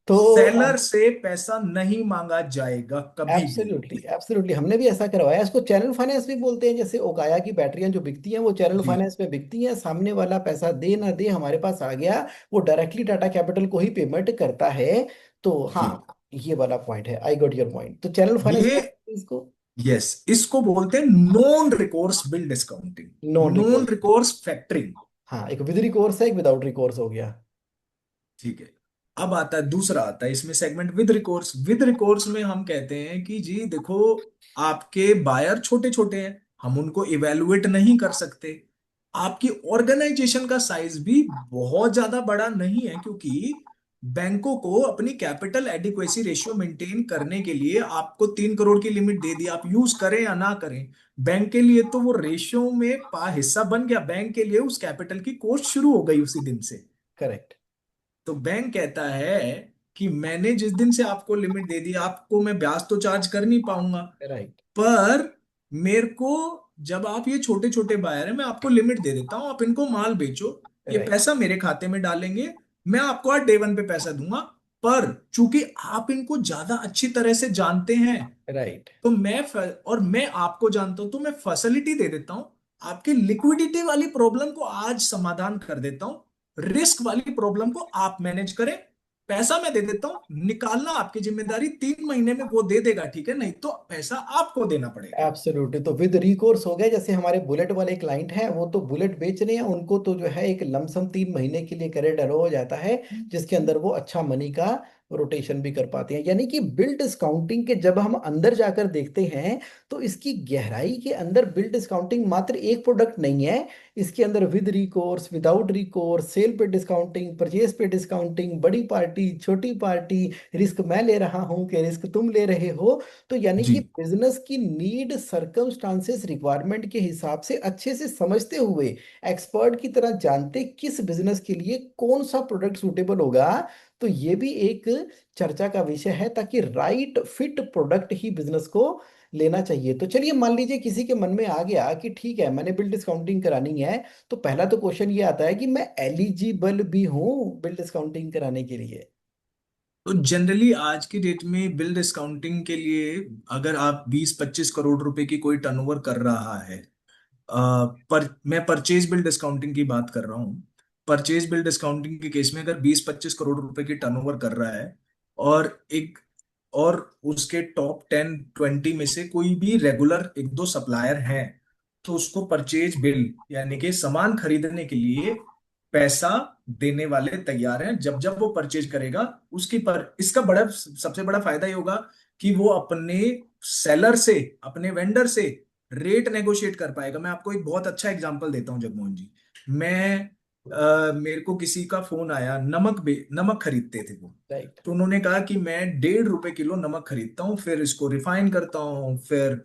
तो सेलर से पैसा नहीं मांगा जाएगा कभी भी। एब्सोल्युटली, एब्सोल्युटली, हमने भी ऐसा करवाया। इसको चैनल फाइनेंस भी बोलते हैं। जैसे ओकाया की बैटरियां जो बिकती हैं वो चैनल जी फाइनेंस में बिकती हैं। सामने वाला पैसा दे ना दे, हमारे पास आ गया, वो डायरेक्टली टाटा कैपिटल को ही पेमेंट करता है। तो हाँ, जी। ये वाला पॉइंट है। I got your point. तो चैनल फाइनेंस ये, बोलते हैं इसको। यस, इसको बोलते हैं non recourse bill discounting, non non recourse. Recourse factoring. हाँ, एक विद रिकोर्स है, एक विदाउट रिकोर्स हो गया। ठीक है। अब आता है दूसरा, आता है इसमें segment with recourse. With recourse में हम कहते हैं कि जी देखो, आपके बायर छोटे छोटे हैं, हम उनको इवेलुएट नहीं कर सकते। आपकी ऑर्गेनाइजेशन का साइज भी बहुत ज्यादा बड़ा नहीं है, क्योंकि बैंकों को अपनी कैपिटल एडिक्वेसी रेशियो मेंटेन करने के लिए आपको 3 करोड़ की लिमिट दे दी, आप यूज करें या ना करें, बैंक के लिए तो वो रेशियो में पा हिस्सा बन गया। बैंक के लिए उस कैपिटल की कॉस्ट शुरू हो गई उसी दिन से। करेक्ट। तो बैंक कहता है कि मैंने जिस दिन से आपको लिमिट दे दी, आपको मैं ब्याज तो चार्ज कर नहीं पाऊंगा, राइट। पर मेरे को, जब आप ये छोटे छोटे बायर हैं, मैं आपको लिमिट दे देता हूं, आप इनको माल बेचो, ये राइट। पैसा मेरे खाते में डालेंगे, मैं आपको आज डे 1 पे पैसा दूंगा। पर चूंकि आप इनको ज्यादा अच्छी तरह से जानते हैं, राइट। तो और मैं आपको जानता हूं, तो मैं फैसिलिटी दे देता हूं, आपकी लिक्विडिटी वाली प्रॉब्लम को आज समाधान कर देता हूं, रिस्क वाली प्रॉब्लम को आप मैनेज करें, पैसा मैं दे देता हूं, निकालना आपकी जिम्मेदारी, 3 महीने में वो दे देगा, ठीक है, नहीं तो पैसा आपको देना पड़ेगा। एब्सोल्युटली। तो विद रिकोर्स हो गया। जैसे हमारे बुलेट वाले क्लाइंट हैं, वो तो बुलेट बेच रहे हैं, उनको तो जो है एक लमसम 3 महीने के लिए करेक्ट अलो हो जाता है, जिसके अंदर वो अच्छा मनी का रोटेशन भी कर पाते हैं। यानी कि बिल डिस्काउंटिंग के जब हम अंदर जाकर देखते हैं, तो इसकी गहराई के अंदर बिल डिस्काउंटिंग मात्र एक प्रोडक्ट नहीं है। इसके अंदर with recourse, without recourse, sale पे डिस्काउंटिंग, परचेज पे डिस्काउंटिंग, बड़ी पार्टी, छोटी पार्टी, रिस्क मैं ले रहा हूँ कि रिस्क तुम ले रहे हो। तो यानी जी कि बिजनेस की नीड, सर्कमस्टांसेस, रिक्वायरमेंट के हिसाब से अच्छे से समझते हुए, एक्सपर्ट की तरह जानते किस बिजनेस के लिए कौन सा प्रोडक्ट सूटेबल होगा। तो ये भी एक चर्चा का विषय है, ताकि राइट फिट प्रोडक्ट ही बिजनेस को लेना चाहिए। तो चलिए, मान लीजिए किसी के मन में आ गया कि ठीक है, मैंने बिल डिस्काउंटिंग करानी है। तो पहला तो क्वेश्चन ये आता है कि मैं एलिजिबल भी हूँ बिल डिस्काउंटिंग कराने के लिए। तो जनरली आज की डेट में बिल डिस्काउंटिंग के लिए, अगर आप 20 25 करोड़ रुपए की कोई टर्नओवर कर रहा है, पर मैं परचेज बिल डिस्काउंटिंग की बात कर रहा हूँ। परचेज बिल डिस्काउंटिंग के केस में अगर 20 25 करोड़ रुपए की टर्नओवर कर रहा है, और एक, और उसके टॉप 10 20 में से कोई भी रेगुलर एक दो सप्लायर हैं, तो उसको परचेज बिल यानी कि सामान खरीदने के लिए पैसा देने वाले तैयार हैं। जब जब वो परचेज करेगा, उसकी पर इसका बड़ा सबसे बड़ा फायदा ये होगा कि वो अपने सेलर से, अपने वेंडर से रेट नेगोशिएट कर पाएगा। मैं आपको एक बहुत अच्छा एग्जांपल देता हूं जगमोहन जी। मेरे को किसी का फोन आया, नमक खरीदते थे वो। राइट। तो उन्होंने कहा कि मैं 1.5 रुपए किलो नमक खरीदता हूँ, फिर इसको रिफाइन करता हूँ, फिर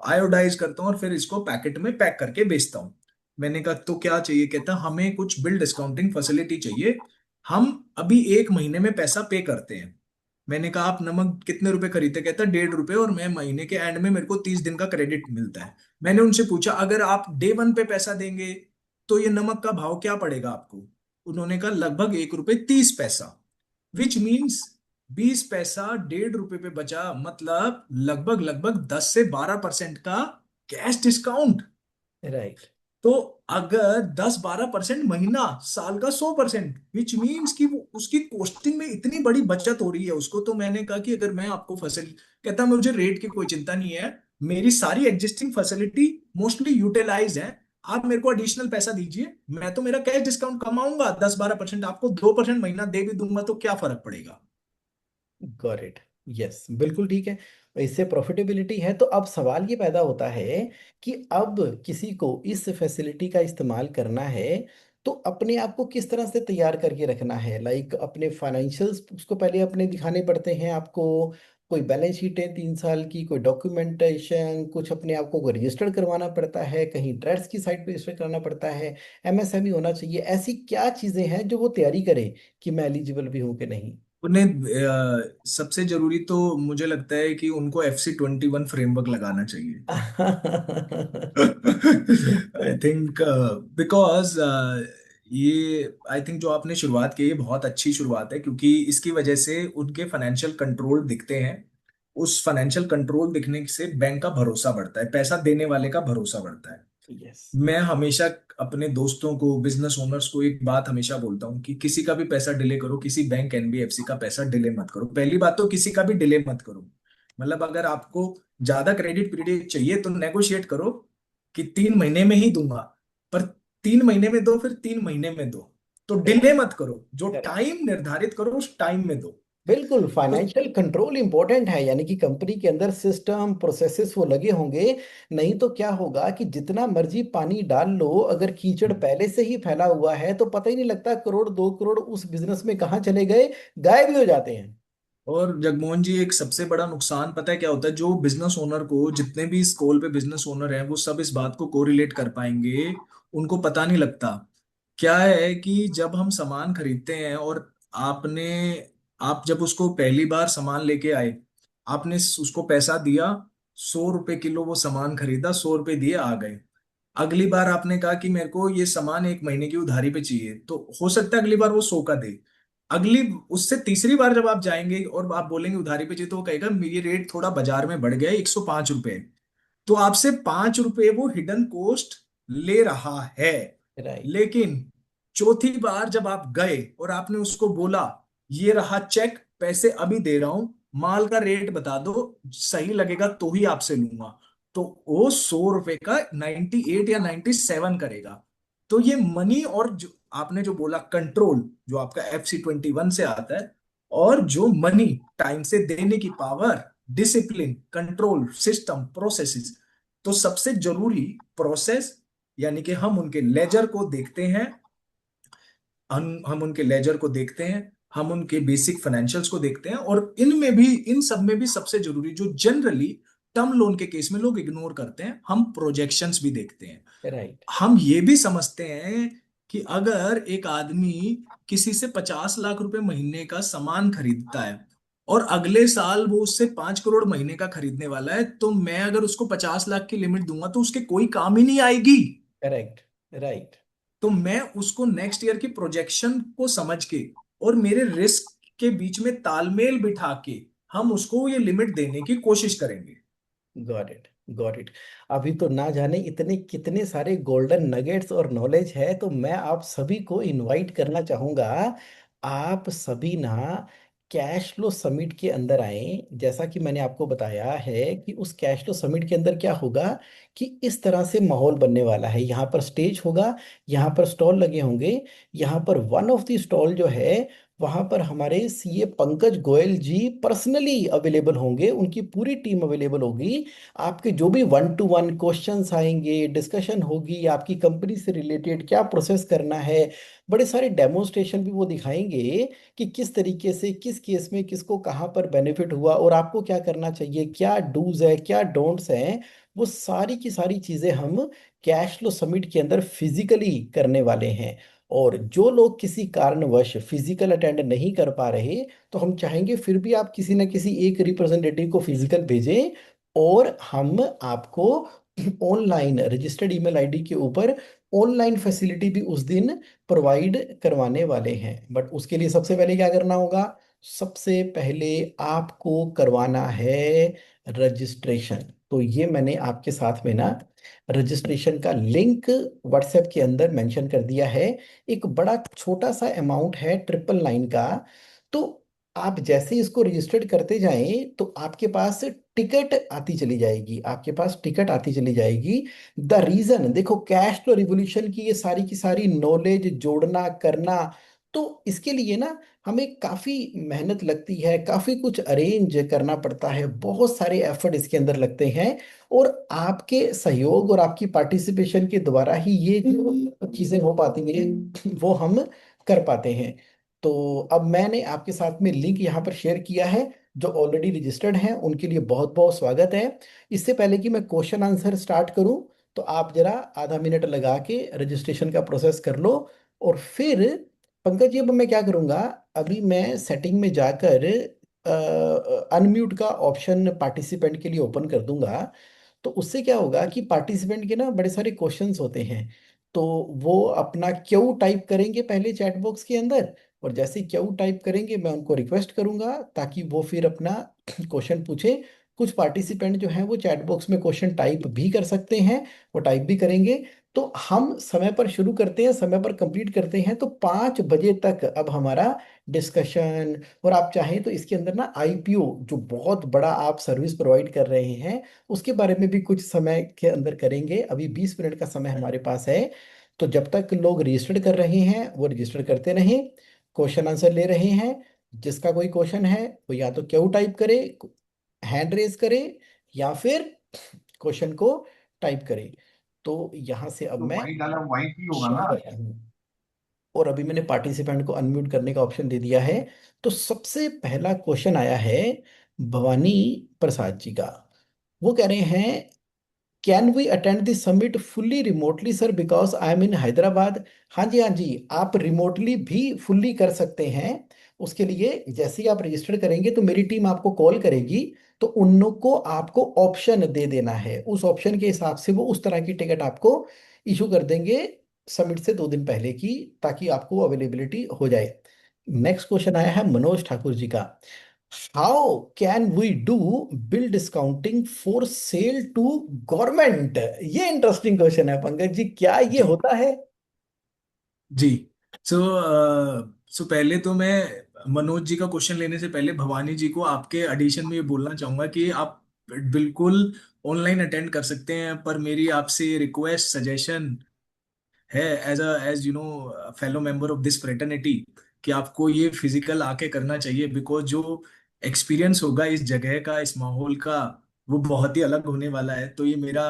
आयोडाइज करता हूँ, और फिर इसको पैकेट में पैक करके बेचता हूँ। मैंने कहा तो क्या चाहिए? कहता हमें कुछ बिल डिस्काउंटिंग फैसिलिटी चाहिए, हम अभी 1 महीने में पैसा पे करते हैं। मैंने कहा आप नमक कितने रुपए खरीदते? कहता 1.5 रुपए, और मैं महीने के एंड में मेरे को 30 दिन का क्रेडिट मिलता है। मैंने उनसे पूछा अगर आप डे 1 पे पैसा देंगे, तो ये नमक का भाव क्या पड़ेगा आपको? उन्होंने कहा लगभग 1 रुपए 30 पैसा, विच मीन्स 20 पैसा 1.5 रुपए पे बचा, मतलब लगभग लगभग 10 से 12% का कैश डिस्काउंट। राइट। तो अगर 10 12% महीना, साल का 100%, विच मीन्स कि वो उसकी कॉस्टिंग में इतनी बड़ी बचत हो रही है उसको। तो मैंने कहा कि अगर मैं आपको फैसिलिटी, कहता मुझे रेट की कोई चिंता नहीं है, मेरी सारी एग्जिस्टिंग फैसिलिटी मोस्टली यूटिलाइज है, आप मेरे को एडिशनल पैसा दीजिए, मैं तो मेरा कैश डिस्काउंट कमाऊंगा 10 12%, आपको 2% महीना दे भी दूंगा तो क्या फर्क पड़ेगा। Got it. यस, बिल्कुल ठीक है। इससे प्रॉफिटेबिलिटी है। तो अब सवाल ये पैदा होता है कि अब किसी को इस फैसिलिटी का इस्तेमाल करना है, तो अपने आप को किस तरह से तैयार करके रखना है, लाइक अपने फाइनेंशियल्स उसको पहले अपने दिखाने पड़ते हैं आपको, कोई बैलेंस शीट है 3 साल की, कोई डॉक्यूमेंटेशन, कुछ अपने आप को रजिस्टर करवाना पड़ता है, कहीं ट्रेड्स की साइट पे रजिस्टर कराना पड़ता है, एमएसएमई होना चाहिए, ऐसी क्या चीजें हैं जो वो तैयारी करे कि मैं एलिजिबल भी हूँ कि नहीं? उन्हें सबसे जरूरी तो मुझे लगता है कि उनको FC 21 फ्रेमवर्क लगाना चाहिए। आई थिंक बिकॉज ये आई थिंक जो आपने शुरुआत की, ये बहुत अच्छी शुरुआत है, क्योंकि इसकी वजह से उनके फाइनेंशियल कंट्रोल दिखते हैं। उस फाइनेंशियल कंट्रोल दिखने से बैंक का भरोसा बढ़ता है, पैसा देने वाले का भरोसा बढ़ता है। यस। मैं हमेशा अपने दोस्तों को, बिजनेस ओनर्स को एक बात हमेशा बोलता हूँ कि किसी का भी पैसा डिले करो, किसी बैंक NBFC का पैसा डिले मत करो। पहली बात तो किसी का भी डिले मत करो। मतलब अगर आपको ज्यादा क्रेडिट पीरियड चाहिए तो नेगोशिएट करो कि 3 महीने में ही दूंगा, पर 3 महीने में दो, फिर 3 महीने में दो। तो डिले मत करो, जो करेक्ट। टाइम निर्धारित करो उस टाइम में दो। बिल्कुल, तो फाइनेंशियल कंट्रोल इंपॉर्टेंट है, यानी कि कंपनी के अंदर सिस्टम प्रोसेसेस वो लगे होंगे। नहीं तो क्या होगा कि जितना मर्जी पानी डाल लो, अगर कीचड़ पहले से ही फैला हुआ है तो पता ही नहीं लगता करोड़ 2 करोड़ उस बिजनेस में कहाँ चले गए, गायब ही हो जाते हैं। और जगमोहन जी, एक सबसे बड़ा नुकसान पता है क्या होता है? जो बिजनेस ओनर को, जितने भी इस कॉल पे बिजनेस ओनर हैं, वो सब इस बात को कोरिलेट कर पाएंगे। उनको पता नहीं लगता क्या है कि जब हम सामान खरीदते हैं और आपने आप जब उसको पहली बार सामान लेके आए, आपने उसको पैसा दिया, 100 रुपए किलो वो सामान खरीदा, 100 रुपए दिए आ गए। अगली बार आपने कहा कि मेरे को ये सामान 1 महीने की उधारी पे चाहिए, तो हो सकता है अगली बार वो 100 का दे। अगली उससे तीसरी बार जब आप जाएंगे और आप बोलेंगे उधारी पे चाहिए, तो वो कहेगा मेरी रेट थोड़ा बाजार में बढ़ गया है, 105 रुपए। तो आपसे 5 रुपए वो हिडन कॉस्ट ले रहा है। राइट। लेकिन चौथी बार जब आप गए और आपने उसको बोला, ये रहा चेक, पैसे अभी दे रहा हूं, माल का रेट बता दो, सही लगेगा तो ही आपसे लूंगा, तो वो 100 रुपए का 98 या 97 करेगा। तो ये मनी और जो आपने जो बोला कंट्रोल, जो आपका FC 21 से आता है, और जो मनी टाइम से देने की power, discipline, control, system, processes. तो सबसे जरूरी प्रोसेस, यानी कि हम उनके लेजर को देखते हैं, हम उनके लेजर को देखते हैं, हम उनके बेसिक फाइनेंशियल्स को देखते हैं, और इनमें भी, इन सब में भी सबसे जरूरी, जो जनरली टर्म लोन के केस में लोग इग्नोर करते हैं, हम प्रोजेक्शंस भी देखते हैं। राइट। हम ये भी समझते हैं कि अगर एक आदमी किसी से 50 लाख रुपए महीने का सामान खरीदता है और अगले साल वो उससे 5 करोड़ महीने का खरीदने वाला है, तो मैं अगर उसको 50 लाख की लिमिट दूंगा तो उसके कोई काम ही नहीं आएगी। करेक्ट। राइट। तो मैं उसको नेक्स्ट ईयर की प्रोजेक्शन को समझ के और मेरे रिस्क के बीच में तालमेल बिठा के हम उसको ये लिमिट देने की कोशिश करेंगे। Got it. Got it. अभी तो ना जाने इतने कितने सारे गोल्डन नगेट्स और नॉलेज है, तो मैं आप सभी को इनवाइट करना चाहूंगा। आप सभी ना कैश फ्लो समिट के अंदर आए। जैसा कि मैंने आपको बताया है कि उस कैश फ्लो समिट के अंदर क्या होगा कि इस तरह से माहौल बनने वाला है। यहाँ पर स्टेज होगा, यहाँ पर स्टॉल लगे होंगे, यहाँ पर वन ऑफ द स्टॉल जो है वहां पर हमारे सीए पंकज गोयल जी पर्सनली अवेलेबल होंगे, उनकी पूरी टीम अवेलेबल होगी। आपके जो भी 1 to 1 क्वेश्चंस आएंगे, डिस्कशन होगी, आपकी कंपनी से रिलेटेड क्या प्रोसेस करना है, बड़े सारे डेमोन्स्ट्रेशन भी वो दिखाएंगे कि किस तरीके से किस केस में किसको कहाँ पर बेनिफिट हुआ और आपको क्या करना चाहिए, क्या डूज है क्या डोंट्स हैं। वो सारी की सारी चीजें हम कैश फ्लो समिट के अंदर फिजिकली करने वाले हैं। और जो लोग किसी कारणवश फिजिकल अटेंड नहीं कर पा रहे, तो हम चाहेंगे फिर भी आप किसी न किसी एक रिप्रेजेंटेटिव को फिजिकल भेजें, और हम आपको ऑनलाइन रजिस्टर्ड ईमेल आईडी के ऊपर ऑनलाइन फैसिलिटी भी उस दिन प्रोवाइड करवाने वाले हैं। बट उसके लिए सबसे पहले क्या करना होगा? सबसे पहले आपको करवाना है रजिस्ट्रेशन। तो ये मैंने आपके साथ में ना रजिस्ट्रेशन का लिंक व्हाट्सएप के अंदर मेंशन कर दिया है। एक बड़ा छोटा सा अमाउंट है 999 का। तो आप जैसे ही इसको रजिस्टर्ड करते जाएं तो आपके पास टिकट आती चली जाएगी, आपके पास टिकट आती चली जाएगी। द रीजन देखो, कैश फ्लो रिवॉल्यूशन की ये सारी की सारी नॉलेज जोड़ना करना, तो इसके लिए ना हमें काफी मेहनत लगती है, काफी कुछ अरेंज करना पड़ता है, बहुत सारे एफर्ट इसके अंदर लगते हैं। और आपके सहयोग और आपकी पार्टिसिपेशन के द्वारा ही ये जो चीजें हो पाती हैं वो हम कर पाते हैं। तो अब मैंने आपके साथ में लिंक यहाँ पर शेयर किया है। जो ऑलरेडी रजिस्टर्ड हैं उनके लिए बहुत बहुत स्वागत है। इससे पहले कि मैं क्वेश्चन आंसर स्टार्ट करूं, तो आप जरा आधा मिनट लगा के रजिस्ट्रेशन का प्रोसेस कर लो। और फिर पंकज जी, अब मैं क्या करूंगा, अभी मैं सेटिंग में जाकर अनम्यूट का ऑप्शन पार्टिसिपेंट के लिए ओपन कर दूंगा। तो उससे क्या होगा कि पार्टिसिपेंट के ना बड़े सारे क्वेश्चंस होते हैं। तो वो अपना क्यू टाइप करेंगे पहले चैट बॉक्स के अंदर, और जैसे ही क्यू टाइप करेंगे मैं उनको रिक्वेस्ट करूंगा ताकि वो फिर अपना क्वेश्चन पूछे। कुछ पार्टिसिपेंट जो हैं वो चैट बॉक्स में क्वेश्चन टाइप भी कर सकते हैं, वो टाइप भी करेंगे। तो हम समय पर शुरू करते हैं, समय पर कंप्लीट करते हैं। तो 5 बजे तक अब हमारा डिस्कशन, और आप चाहें तो इसके अंदर ना आईपीओ जो बहुत बड़ा आप सर्विस प्रोवाइड कर रहे हैं उसके बारे में भी कुछ समय के अंदर करेंगे। अभी 20 मिनट का समय हमारे पास है। तो जब तक लोग रजिस्टर कर रहे हैं वो रजिस्टर करते रहें, क्वेश्चन आंसर ले रहे हैं। जिसका कोई क्वेश्चन है वो या तो क्यू टाइप करे, हैंड रेज करे, या फिर क्वेश्चन को टाइप करे। तो यहाँ से अब तो मैं वाइट वाला वाइट ही होगा शुरू ना? करता हूँ। और अभी मैंने पार्टिसिपेंट को अनम्यूट करने का ऑप्शन दे दिया है। तो सबसे पहला क्वेश्चन आया है भवानी प्रसाद जी का। वो कह रहे हैं, can we attend this summit fully remotely sir because I am in Hyderabad. हाँ जी, हाँ जी, आप रिमोटली भी फुल्ली कर सकते हैं। उसके लिए जैसे ही आप रजिस्टर करेंगे तो मेरी टीम आपको कॉल करेगी। तो उन लोग को आपको ऑप्शन दे देना है, उस ऑप्शन के हिसाब से वो उस तरह की टिकट आपको इशू कर देंगे समिट से 2 दिन पहले की, ताकि आपको अवेलेबिलिटी हो जाए। नेक्स्ट क्वेश्चन आया है मनोज ठाकुर जी का। How can we do bill discounting for sale to government. ये इंटरेस्टिंग क्वेश्चन है पंकज जी, क्या ये जी होता है? जी। सो पहले तो मैं मनोज जी का क्वेश्चन लेने से पहले भवानी जी को आपके एडिशन में ये बोलना चाहूंगा कि आप बिल्कुल ऑनलाइन अटेंड कर सकते हैं, पर मेरी आपसे रिक्वेस्ट सजेशन है, as you know fellow member of this fraternity, कि आपको ये फिजिकल आके करना चाहिए। बिकॉज जो एक्सपीरियंस होगा इस जगह का, इस माहौल का, वो बहुत ही अलग होने वाला है। तो ये मेरा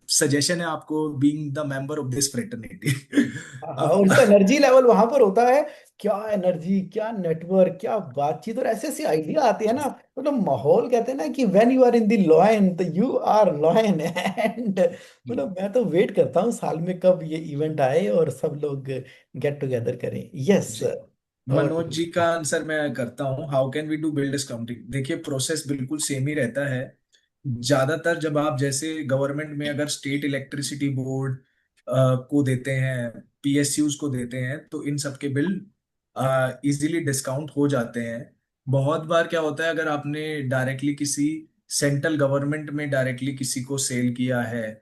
सजेशन है आपको, being the member of this fraternity. हाँ, अब और जो एनर्जी लेवल वहां पर होता है, क्या एनर्जी, क्या नेटवर्क, क्या बातचीत, और ऐसे ऐसे आइडिया आते हैं ना। मतलब माहौल, कहते हैं ना कि when you are in the lion तो यू आर लॉयन एंड जी मतलब मैं तो वेट करता हूँ साल में कब ये इवेंट आए और सब लोग गेट टुगेदर करें। यस। जी। और मनोज जी का आंसर मैं करता हूँ, how can we do bill discounting. देखिए प्रोसेस बिल्कुल सेम ही रहता है। ज्यादातर जब आप जैसे गवर्नमेंट में अगर स्टेट इलेक्ट्रिसिटी बोर्ड को देते हैं, पीएसयूज को देते हैं, तो इन सब के बिल इजीली डिस्काउंट हो जाते हैं। बहुत बार क्या होता है, अगर आपने डायरेक्टली किसी सेंट्रल गवर्नमेंट में डायरेक्टली किसी को सेल किया है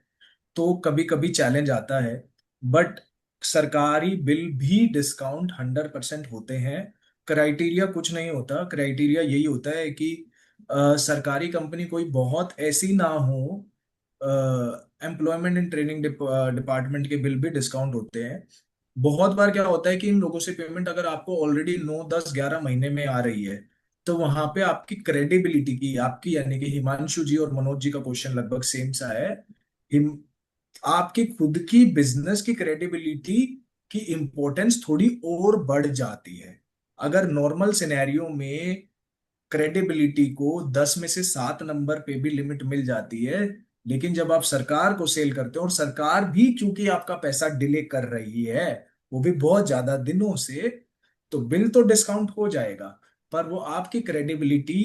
तो कभी कभी चैलेंज आता है। बट सरकारी बिल भी डिस्काउंट 100% होते हैं। क्राइटेरिया कुछ नहीं होता, क्राइटेरिया यही होता है कि सरकारी कंपनी कोई बहुत ऐसी ना हो। एम्प्लॉयमेंट एंड ट्रेनिंग डिपार्टमेंट के बिल भी डिस्काउंट होते हैं। बहुत बार क्या होता है कि इन लोगों से पेमेंट अगर आपको ऑलरेडी 9 10 11 महीने में आ रही है, तो वहां पे आपकी क्रेडिबिलिटी की, आपकी यानी कि हिमांशु जी और मनोज जी का क्वेश्चन लगभग सेम सा है। आपकी खुद की बिजनेस की क्रेडिबिलिटी की इंपॉर्टेंस थोड़ी और बढ़ जाती है। अगर नॉर्मल सिनेरियो में क्रेडिबिलिटी को 10 में से 7 नंबर पे भी लिमिट मिल जाती है, लेकिन जब आप सरकार को सेल करते हो और सरकार भी चूंकि आपका पैसा डिले कर रही है, वो भी बहुत ज्यादा दिनों से, तो बिल तो डिस्काउंट हो जाएगा, पर वो आपकी क्रेडिबिलिटी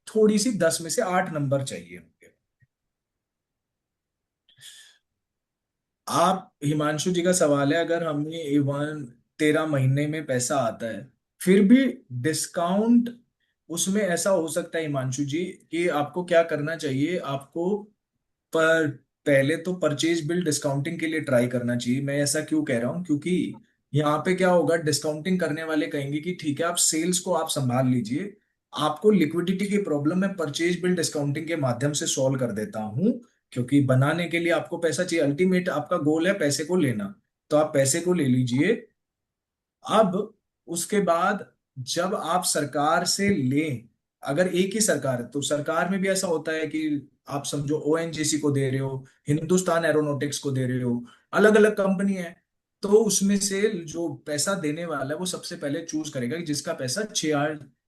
थोड़ी सी 10 में से 8 नंबर चाहिए। आप हिमांशु जी का सवाल है, अगर हमें इवन 13 महीने में पैसा आता है फिर भी डिस्काउंट, उसमें ऐसा हो सकता है हिमांशु जी कि आपको क्या करना चाहिए, आपको पर पहले तो परचेज बिल डिस्काउंटिंग के लिए ट्राई करना चाहिए। मैं ऐसा क्यों कह रहा हूँ, क्योंकि यहाँ पे क्या होगा, डिस्काउंटिंग करने वाले कहेंगे कि ठीक है आप सेल्स को आप संभाल लीजिए, आपको लिक्विडिटी की प्रॉब्लम मैं परचेज बिल डिस्काउंटिंग के माध्यम से सॉल्व कर देता हूँ। क्योंकि बनाने के लिए आपको पैसा चाहिए, अल्टीमेट आपका गोल है पैसे को लेना, तो आप पैसे को ले लीजिए। अब उसके बाद जब आप सरकार से लें, अगर एक ही सरकार है तो सरकार में भी ऐसा होता है कि आप समझो ओएनजीसी को दे रहे हो, हिंदुस्तान एरोनॉटिक्स को दे रहे हो, अलग अलग कंपनी है। तो उसमें से जो पैसा देने वाला है वो सबसे पहले चूज करेगा कि जिसका पैसा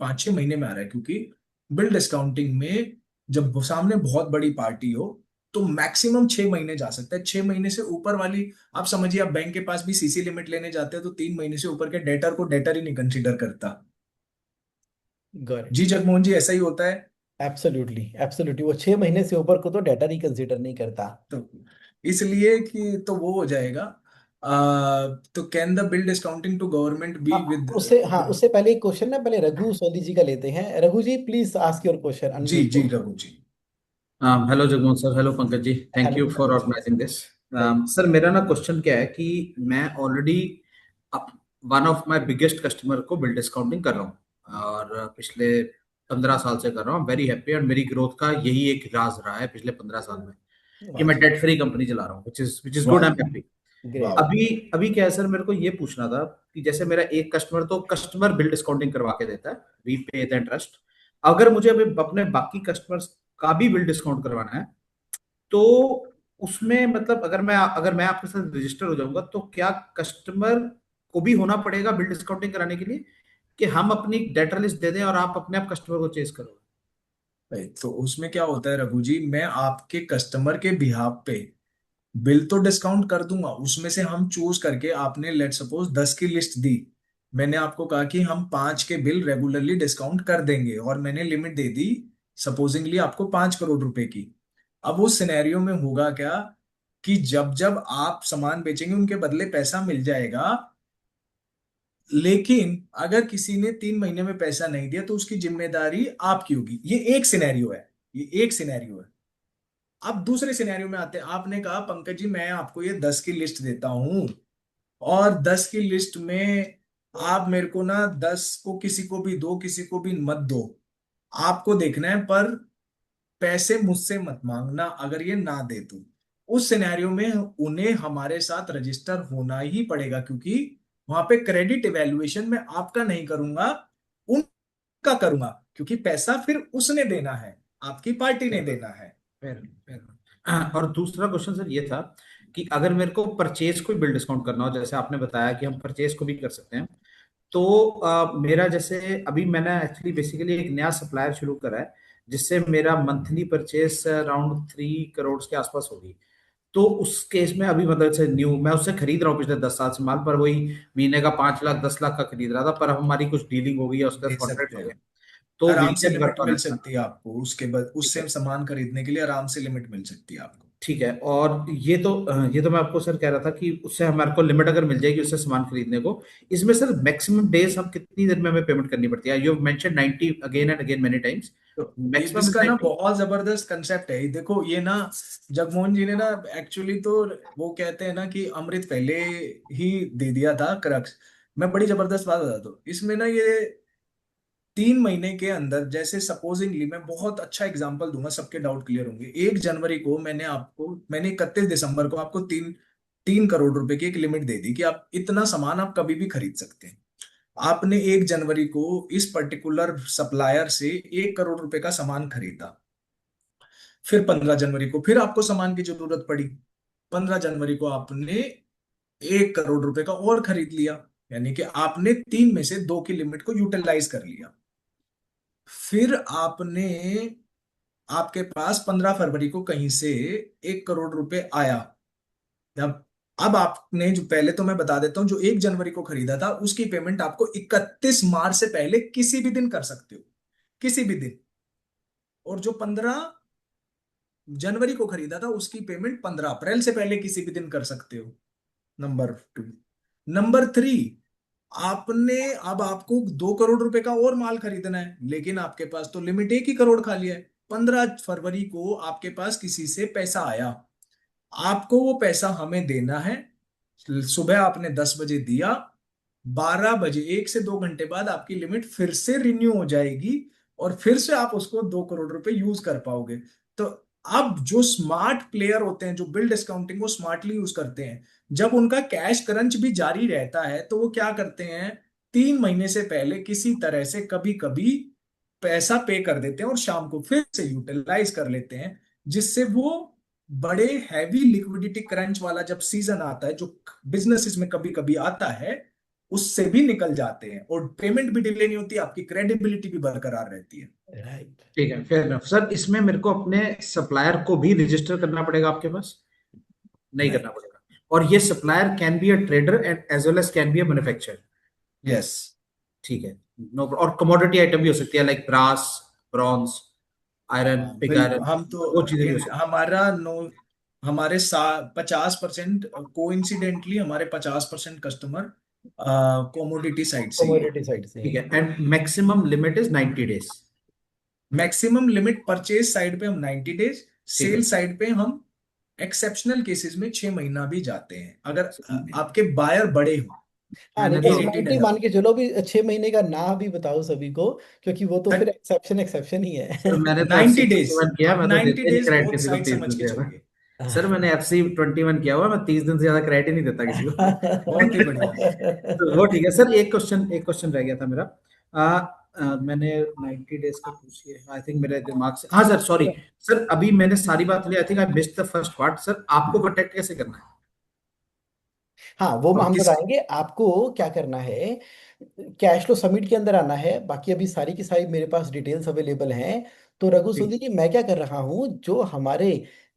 5-6 महीने में आ रहा है, क्योंकि बिल डिस्काउंटिंग में जब सामने बहुत बड़ी पार्टी हो तो मैक्सिमम 6 महीने जा सकता है। 6 महीने से ऊपर वाली, आप समझिए आप बैंक के पास भी सीसी लिमिट लेने जाते हैं तो 3 महीने से ऊपर के डेटर को डेटर ही नहीं कंसीडर करता। गॉट जी जगमोहन जी, ऐसा ही होता है। एब्सोल्युटली एब्सोल्युटली, वो 6 महीने से ऊपर को तो डाटा ही कंसीडर नहीं करता। तो इसलिए कि तो वो हो जाएगा। तो can the bill discounting to government be with. उससे पहले एक क्वेश्चन ना, पहले रघु सोनी जी का लेते हैं। Raghu ji please ask your question, जी अनम्यूट। जी Raghu ji. Hello Jagmohan sir, hello Pankaj ji, thank hello you for Pankaj. Organizing this. Thank sir मेरा ना क्वेश्चन क्या है कि मैं already one of my biggest customer को बिल डिस्काउंटिंग कर रहा हूँ, और पिछले 15 साल से कर रहा हूँ। वेरी हैप्पी, और मेरी ग्रोथ का यही एक राज रहा है पिछले 15 साल में यू। कि वाह मैं जी। डेट फ्री कंपनी चला रहा हूँ, विच इज गुड, वाह आई एम हैप्पी। ग्रेट। वाह। अभी अभी क्या है सर, मेरे को ये पूछना था कि जैसे मेरा एक कस्टमर तो कस्टमर बिल डिस्काउंटिंग करवा के देता है, वी पे द इंटरेस्ट। अगर मुझे अभी अपने बाकी कस्टमर्स का भी बिल डिस्काउंट करवाना है, तो उसमें मतलब अगर मैं आपके साथ रजिस्टर हो जाऊंगा, तो क्या कस्टमर को भी होना पड़ेगा बिल डिस्काउंटिंग कराने के लिए, कि हम अपनी डेटा लिस्ट दे दें और आप अपने आप कस्टमर को चेस करो? भाई, तो उसमें क्या होता है रघु जी, मैं आपके कस्टमर के बिहाफ पे बिल तो डिस्काउंट कर दूंगा। उसमें से हम चूज करके, आपने लेट सपोज 10 की लिस्ट दी, मैंने आपको कहा कि हम 5 के बिल रेगुलरली डिस्काउंट कर देंगे और मैंने लिमिट दे दी सपोजिंगली आपको 5 करोड़ रुपए की। अब उस सिनेरियो में होगा क्या कि जब जब आप सामान बेचेंगे उनके बदले पैसा मिल जाएगा, लेकिन अगर किसी ने 3 महीने में पैसा नहीं दिया तो उसकी जिम्मेदारी आपकी होगी। ये एक सिनेरियो है, ये एक सिनेरियो है। अब दूसरे सिनेरियो में आते हैं। आपने कहा पंकज जी मैं आपको ये 10 की लिस्ट देता हूं, और 10 की लिस्ट में आप मेरे को ना 10 को किसी को भी दो किसी को भी मत दो, आपको देखना है, पर पैसे मुझसे मत मांगना अगर ये ना दे तो। उस सिनेरियो में उन्हें हमारे साथ रजिस्टर होना ही पड़ेगा, क्योंकि वहां पे क्रेडिट इवेल्युएशन मैं आपका नहीं करूंगा, उनका करूंगा, क्योंकि पैसा फिर उसने देना है, आपकी पार्टी ने देना है। Fair, fair। और दूसरा क्वेश्चन सर ये था कि अगर मेरे को परचेज को बिल डिस्काउंट करना हो, जैसे आपने बताया कि हम परचेज को भी कर सकते हैं, तो मेरा जैसे अभी मैंने एक्चुअली बेसिकली एक नया सप्लायर शुरू करा है, जिससे मेरा मंथली परचेज अराउंड 3 करोड़ के आसपास होगी। तो उस केस में अभी मतलब से न्यू मैं उससे खरीद रहा हूँ पिछले 10 साल से माल, पर वही महीने का 5 लाख 10 लाख का खरीद रहा था, पर अब हमारी कुछ डीलिंग हो गई है, उसके दे कॉन्ट्रैक्ट सकते हो हैं, गए, तो आराम से वीकेंड लिमिट करता हूँ मिल next सकती है month। आपको, उसके बाद ठीक उससे है, सामान खरीदने के लिए आराम से लिमिट मिल सकती है आपको। ठीक है। और ये तो मैं आपको सर कह रहा था कि उससे हमारे को लिमिट अगर मिल जाएगी उससे सामान खरीदने को, इसमें सर मैक्सिमम डेज हम कितनी देर में हमें पेमेंट करनी पड़ती है? You have mention 90 again and again many times. तो मैक्सिमम इज इसका ना 90? बहुत जबरदस्त कंसेप्ट है। देखो ये ना, जगमोहन जी ने ना एक्चुअली तो, वो कहते हैं ना कि अमृत पहले ही दे दिया था क्रक्स। मैं बड़ी जबरदस्त बात बताता हूँ इसमें ना, ये 3 महीने के अंदर, जैसे सपोजिंगली मैं बहुत अच्छा एग्जांपल दूंगा, सबके डाउट क्लियर होंगे। 1 जनवरी को मैंने 31 दिसंबर को आपको 3 3 करोड़ रुपए की एक लिमिट दे दी कि आप इतना सामान आप कभी भी खरीद सकते हैं। आपने 1 जनवरी को इस पर्टिकुलर सप्लायर से 1 करोड़ रुपए का सामान खरीदा। फिर 15 जनवरी को फिर आपको सामान की जरूरत पड़ी। 15 जनवरी को आपने 1 करोड़ रुपए का और खरीद लिया, यानी कि आपने 3 में से 2 की लिमिट को यूटिलाइज कर लिया। फिर आपके पास 15 फरवरी को कहीं से 1 करोड़ रुपए आया। अब आपने जो, पहले तो मैं बता देता हूं, जो 1 जनवरी को खरीदा था उसकी पेमेंट आपको 31 मार्च से पहले किसी भी दिन कर सकते हो, किसी भी दिन। और जो 15 जनवरी को खरीदा था उसकी पेमेंट 15 अप्रैल से पहले किसी भी दिन कर सकते हो। नंबर 2। नंबर 3, आपने अब आपको 2 करोड़ रुपए का और माल खरीदना है, लेकिन आपके पास तो लिमिट 1 ही करोड़ खाली है। 15 फरवरी को आपके पास किसी से पैसा आया, आपको वो पैसा हमें देना है। सुबह आपने 10 बजे दिया, 12 बजे, 1 से 2 घंटे बाद आपकी लिमिट फिर से रिन्यू हो जाएगी, और फिर से आप उसको 2 करोड़ रुपए यूज कर पाओगे। तो अब जो स्मार्ट प्लेयर होते हैं, जो बिल डिस्काउंटिंग को स्मार्टली यूज करते हैं, जब उनका कैश क्रंच भी जारी रहता है तो वो क्या करते हैं, 3 महीने से पहले किसी तरह से कभी कभी पैसा पे कर देते हैं और शाम को फिर से यूटिलाइज कर लेते हैं, जिससे वो बड़े हैवी लिक्विडिटी क्रंच वाला जब सीजन आता है, जो बिजनेसेस में कभी कभी आता है, उससे भी निकल जाते हैं और पेमेंट भी डिले नहीं होती, आपकी क्रेडिबिलिटी भी बरकरार रहती है। राइट। ठीक है, फेयर एनफ सर। इसमें मेरे को अपने सप्लायर को भी रजिस्टर करना पड़ेगा आपके पास? नहीं नहीं। करना पड़ेगा? और ये supplier can be a trader and as well as can be a manufacturer? Yes. ठीक है, नो। और कमोडिटी आइटम भी हो सकती है, लाइक ब्रास, ब्रॉन्ज, आयरन, हाँ पिग आयरन, बिल्कुल, हम तो वो चीजें भी हो सकती हमारा नो, हमारे 50%, को इंसिडेंटली हमारे 50% कस्टमर कोमोडिटी साइड से ही है। कमोडिटी साइड से है। ठीक ही। है, and maximum limit is 90 days? Maximum limit purchase side पे हम 90 डेज, ठीक सेल है साइड पे हम एक्सेप्शनल केसेस में 6 महीना भी जाते हैं, अगर सर। आपके बायर बड़े हो, हाँ, नहीं मैंने तो तो इरिटेड 90 है। मान के चलो भी, 6 महीने का ना भी बताओ सभी को, क्योंकि वो तो फिर एक्सेप्शन एक्सेप्शन ही सर, है। मैंने तो एफसी 90 डेज, 21 किया, आप मैं तो 90 देते नहीं डेज क्रेडिट बहुत किसी को साइड 30 दिन समझ से के ज्यादा। चलिए। सर, मैंने FC 21 किया हुआ, मैं 30 दिन से ज्यादा क्रेडिट ही नहीं देता किसी को। बहुत ही बढ़िया। तो वो ठीक है सर। एक क्वेश्चन रह गया था मेरा। मैंने 90 days का पूछिए, आई थिंक मेरे दिमाग से। हाँ सर, सॉरी सर, अभी मैंने सारी बात ली, I think I missed the first part. Sir, आपको प्रोटेक्ट कैसे करना है? हाँ, वो और हम किस बताएंगे आपको क्या करना है। कैश फ्लो समिट के अंदर आना है, बाकी अभी सारी की सारी मेरे पास डिटेल्स अवेलेबल हैं। तो रघु ठीक। सोनी जी, मैं क्या कर रहा हूँ, जो हमारे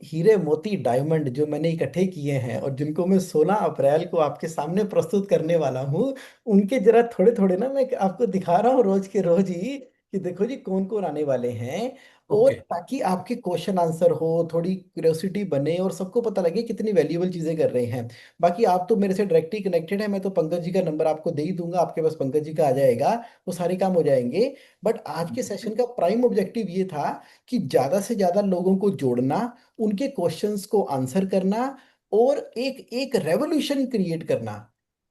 हीरे मोती डायमंड जो मैंने इकट्ठे किए हैं और जिनको मैं 16 अप्रैल को आपके सामने प्रस्तुत करने वाला हूँ, उनके जरा थोड़े थोड़े ना मैं आपको दिखा रहा हूँ रोज के रोज ही, कि देखो जी कौन कौन आने वाले हैं। और ओके। ताकि आपके क्वेश्चन आंसर हो, थोड़ी क्यूरियोसिटी बने और सबको पता लगे कितनी वैल्यूएबल चीजें कर रहे हैं। बाकी आप तो मेरे से डायरेक्टली कनेक्टेड है, मैं तो पंकज जी का नंबर आपको दे ही दूंगा, आपके पास पंकज जी का आ जाएगा, वो सारे काम हो जाएंगे। बट आज के सेशन का प्राइम ऑब्जेक्टिव ये था कि ज्यादा से ज्यादा लोगों को जोड़ना, उनके क्वेश्चंस को आंसर करना और एक एक रेवोल्यूशन क्रिएट करना।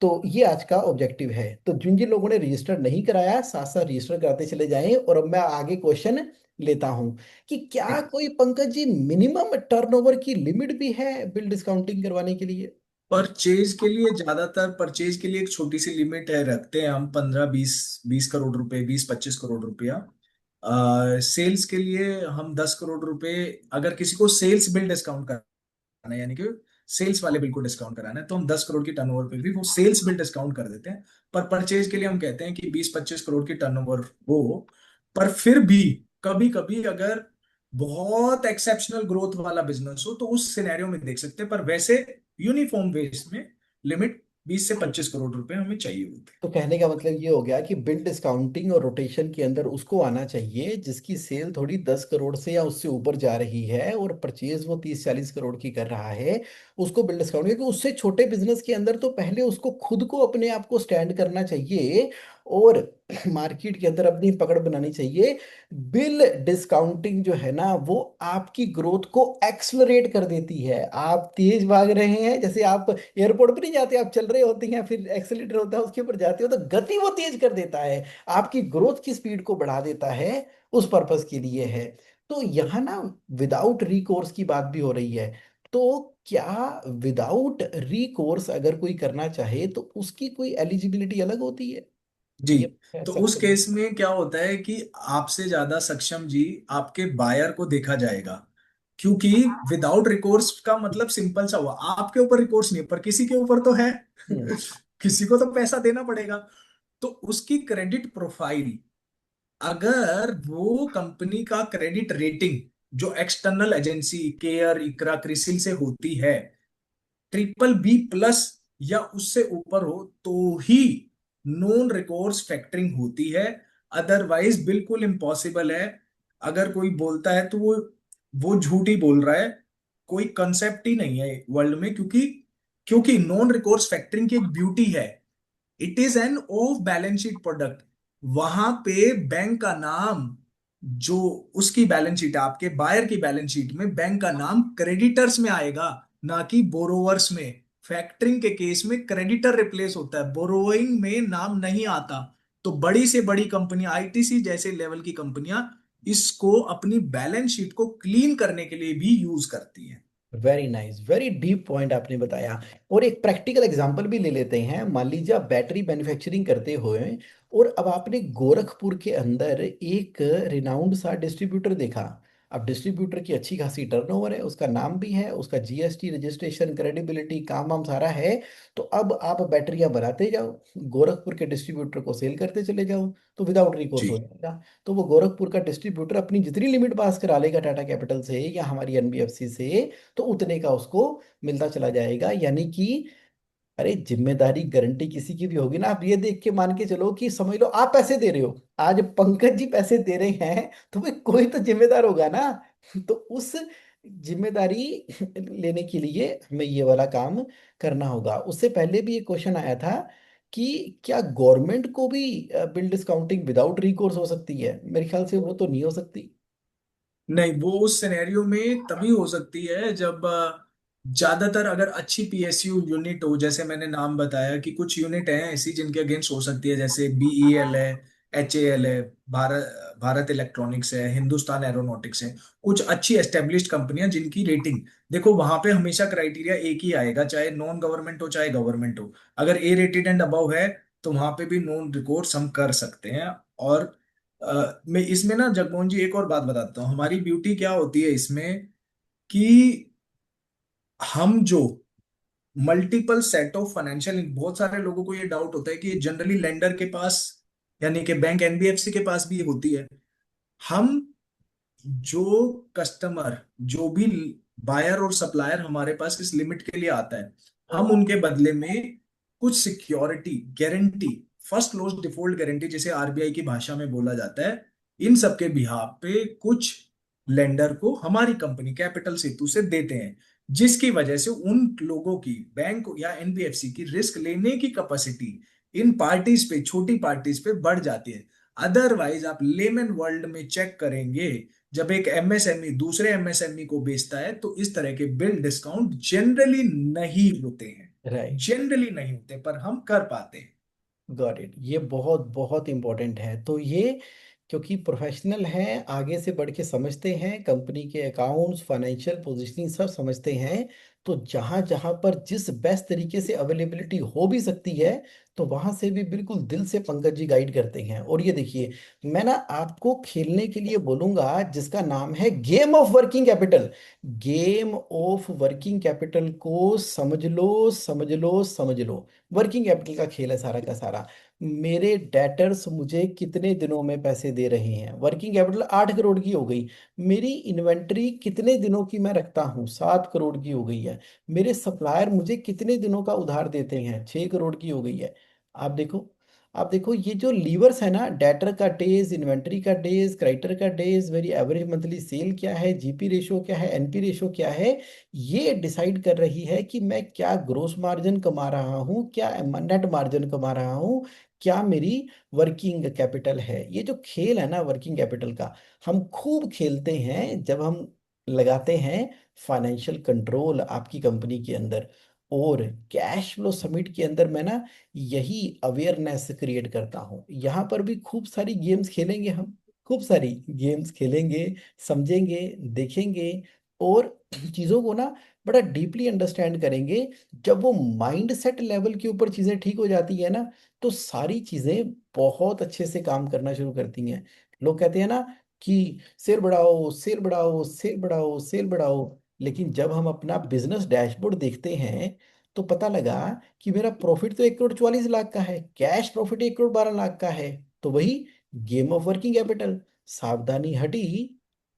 तो ये आज का ऑब्जेक्टिव है। तो जिन जिन लोगों ने रजिस्टर नहीं कराया, साथ साथ रजिस्टर कराते चले जाएं। और अब मैं आगे क्वेश्चन लेता हूं कि क्या कोई, पंकज जी, मिनिमम टर्नओवर की लिमिट भी है बिल डिस्काउंटिंग करवाने के लिए? परचेज के लिए, ज्यादातर परचेज के लिए एक छोटी सी लिमिट है, रखते हैं हम 15-20, 20 करोड़ रुपए, 20-25 करोड़ रुपया। सेल्स के लिए हम 10 करोड़ रुपए, अगर किसी को सेल्स बिल डिस्काउंट कराना है, यानी कि सेल्स वाले बिल को डिस्काउंट कराना है, तो हम 10 करोड़ की टर्नओवर पे भी वो सेल्स बिल डिस्काउंट कर देते हैं। पर परचेज के लिए हम कहते हैं कि 20-25 करोड़ की टर्नओवर हो। पर फिर भी कभी कभी अगर बहुत एक्सेप्शनल ग्रोथ वाला बिजनेस हो तो उस सिनेरियो में देख सकते हैं, पर वैसे यूनिफॉर्म बेस में लिमिट 20 से 25 करोड़ रुपए हमें चाहिए होते तो कहने का मतलब ये हो गया कि बिल डिस्काउंटिंग और रोटेशन के अंदर उसको आना चाहिए जिसकी सेल थोड़ी 10 करोड़ से या उससे ऊपर जा रही है और परचेज वो 30-40 करोड़ की कर रहा है, उसको बिल डिस्काउंट, क्योंकि उससे छोटे बिजनेस के अंदर तो पहले उसको खुद को अपने आप को स्टैंड करना चाहिए और मार्केट के अंदर अपनी पकड़ बनानी चाहिए। बिल डिस्काउंटिंग जो है ना, वो आपकी ग्रोथ को एक्सलरेट कर देती है। आप तेज भाग रहे हैं, जैसे आप एयरपोर्ट पे नहीं जाते, आप चल रहे होते हैं, फिर एक्सीलेटर होता है उसके ऊपर जाते हो, तो गति वो तेज कर देता है, आपकी ग्रोथ की स्पीड को बढ़ा देता है। उस पर्पस के लिए है। तो यहाँ ना विदाउट रिकोर्स की बात भी हो रही है। तो क्या विदाउट रिकोर्स अगर कोई करना चाहे तो उसकी कोई एलिजिबिलिटी अलग होती है? जी। ये कह तो उस सकते हैं। केस में क्या होता है कि आपसे ज्यादा सक्षम जी आपके बायर को देखा जाएगा, क्योंकि विदाउट रिकोर्स का मतलब सिंपल सा हुआ, आपके ऊपर रिकोर्स नहीं है पर किसी के ऊपर तो है। हम्म। किसी को तो पैसा देना पड़ेगा। तो उसकी क्रेडिट प्रोफाइल, अगर वो कंपनी का क्रेडिट रेटिंग जो एक्सटर्नल एजेंसी केयर, इकरा, क्रिसिल से होती है, BBB+ या उससे ऊपर हो, तो ही नॉन रिकोर्स फैक्टरिंग होती है। अदरवाइज बिल्कुल इम्पॉसिबल है। अगर कोई बोलता है तो वो झूठ ही बोल रहा है। कोई कंसेप्ट ही नहीं है वर्ल्ड में, क्योंकि क्योंकि नॉन रिकोर्स फैक्टरिंग की एक ब्यूटी है, it is an of balance sheet product. वहां पे बैंक का नाम, जो उसकी बैलेंस शीट है, आपके बायर की बैलेंस शीट में बैंक का नाम क्रेडिटर्स में आएगा, ना कि बोरोवर्स में। फैक्टरिंग के केस में क्रेडिटर रिप्लेस होता है, बोरोइंग में नाम नहीं आता। तो बड़ी से बड़ी कंपनियां, आईटीसी जैसे लेवल की कंपनियां इसको अपनी बैलेंस शीट को क्लीन करने के लिए भी यूज करती हैं। Very nice, very deep point आपने बताया। और एक प्रैक्टिकल एग्जांपल भी ले लेते हैं। मान लीजिए आप बैटरी मैन्युफैक्चरिंग करते हुए, और अब आपने गोरखपुर के अंदर एक रिनाउंड सा डिस्ट्रीब्यूटर देखा। अब डिस्ट्रीब्यूटर की अच्छी खासी टर्नओवर है, उसका नाम भी है, उसका जीएसटी रजिस्ट्रेशन क्रेडिबिलिटी काम वाम सारा है। तो अब आप बैटरियां बनाते जाओ, गोरखपुर के डिस्ट्रीब्यूटर को सेल करते चले जाओ, तो विदाउट रिकोर्स हो जी जाएगा। तो वो गोरखपुर का डिस्ट्रीब्यूटर अपनी जितनी लिमिट पास करा लेगा टाटा कैपिटल से या हमारी एनबीएफसी से, तो उतने का उसको मिलता चला जाएगा। यानी कि अरे जिम्मेदारी गारंटी किसी की भी होगी ना, आप ये देख के मान के चलो कि समझ लो आप पैसे दे रहे हो, आज पंकज जी पैसे दे रहे हैं, तो भाई कोई तो जिम्मेदार होगा ना। तो उस जिम्मेदारी लेने के लिए हमें ये वाला काम करना होगा। उससे पहले भी एक क्वेश्चन आया था कि क्या गवर्नमेंट को भी बिल डिस्काउंटिंग विदाउट रिकोर्स हो सकती है? मेरे ख्याल से वो तो नहीं हो सकती। नहीं, वो उस सिनेरियो में तभी हो सकती है जब ज्यादातर अगर अच्छी पीएसयू यूनिट हो, जैसे मैंने नाम बताया कि कुछ यूनिट हैं ऐसी जिनके अगेंस्ट हो सकती है, जैसे बीईएल है, एचएएल है, भारत भारत इलेक्ट्रॉनिक्स है, हिंदुस्तान एरोनॉटिक्स है। कुछ अच्छी एस्टेब्लिश्ड कंपनियां जिनकी रेटिंग, देखो वहां पे हमेशा क्राइटेरिया एक ही आएगा, चाहे नॉन गवर्नमेंट हो चाहे गवर्नमेंट हो। अगर ए रेटेड एंड अबव है तो वहां पे भी नॉन रिकोर्स हम कर सकते हैं। और मैं इसमें ना जगमोहन जी एक और बात बताता हूँ, हमारी ब्यूटी क्या होती है इसमें कि हम जो मल्टीपल सेट ऑफ फाइनेंशियल, बहुत सारे लोगों को ये डाउट होता है कि जनरली लेंडर के पास, यानी कि बैंक एनबीएफसी के पास भी होती है। हम जो कस्टमर, जो भी बायर और सप्लायर हमारे पास इस लिमिट के लिए आता है, हम उनके बदले में कुछ security guarantee, first loss default guarantee जिसे आरबीआई की भाषा में बोला जाता है, इन सबके बिहाफ पे कुछ लेंडर को हमारी कंपनी कैपिटल सेतु से देते हैं, जिसकी वजह से उन लोगों की, बैंक या एनबीएफसी की रिस्क लेने की कैपेसिटी इन पार्टीज पे, छोटी पार्टीज पे बढ़ जाती है। अदरवाइज आप लेमन वर्ल्ड में चेक करेंगे, जब एक एमएसएमई दूसरे एमएसएमई को बेचता है तो इस तरह के बिल डिस्काउंट जनरली नहीं होते हैं, राइट। जनरली नहीं होते, पर हम कर पाते हैं। Got it. ये बहुत बहुत इंपॉर्टेंट है। तो ये क्योंकि प्रोफेशनल हैं, आगे से बढ़ के समझते हैं, कंपनी के अकाउंट्स फाइनेंशियल पोजीशनिंग सब समझते हैं। तो जहाँ जहाँ पर जिस बेस्ट तरीके से अवेलेबिलिटी हो भी सकती है, तो वहाँ से भी बिल्कुल दिल से पंकज जी गाइड करते हैं। और ये देखिए, मैं ना आपको खेलने के लिए बोलूंगा जिसका नाम है game of working capital. Game of working capital को समझ लो, समझ लो, समझ लो। वर्किंग कैपिटल का खेल है सारा का सारा। मेरे डेटर्स मुझे कितने दिनों में पैसे दे रहे हैं, वर्किंग कैपिटल 8 करोड़ की हो गई। मेरी इन्वेंट्री कितने दिनों की मैं रखता हूँ, 7 करोड़ की हो गई है। मेरे सप्लायर मुझे कितने दिनों का उधार देते हैं, 6 करोड़ की हो गई है। आप देखो, आप देखो ये जो लीवर्स है ना, डेटर का डेज, इन्वेंट्री का डेज, क्रेडिटर का डेज, मेरी एवरेज मंथली सेल क्या है, जीपी रेशो क्या है, एनपी रेशो क्या है, ये डिसाइड कर रही है कि मैं क्या ग्रोस मार्जिन कमा रहा हूँ, क्या नेट मार्जिन कमा रहा हूँ, क्या मेरी वर्किंग कैपिटल है। ये जो खेल है ना वर्किंग कैपिटल का, हम खूब खेलते हैं जब हम लगाते हैं फाइनेंशियल कंट्रोल आपकी कंपनी के अंदर। और कैश फ्लो समिट के अंदर मैं ना यही अवेयरनेस क्रिएट करता हूँ। यहाँ पर भी खूब सारी गेम्स खेलेंगे हम, खूब सारी गेम्स खेलेंगे, समझेंगे, देखेंगे, और चीज़ों को ना बड़ा डीपली अंडरस्टैंड करेंगे। जब वो माइंड सेट लेवल के ऊपर चीज़ें ठीक हो जाती है ना, तो सारी चीज़ें बहुत अच्छे से काम करना शुरू करती हैं। लोग कहते हैं ना कि सेल बढ़ाओ, सेल बढ़ाओ, सेल बढ़ाओ, सेल बढ़ाओ। लेकिन जब हम अपना बिजनेस डैशबोर्ड देखते हैं, तो पता लगा कि मेरा प्रॉफिट तो 1 करोड़ 44 लाख का है, कैश प्रॉफिट 1 करोड़ 12 लाख का है। तो वही गेम ऑफ वर्किंग कैपिटल। सावधानी हटी,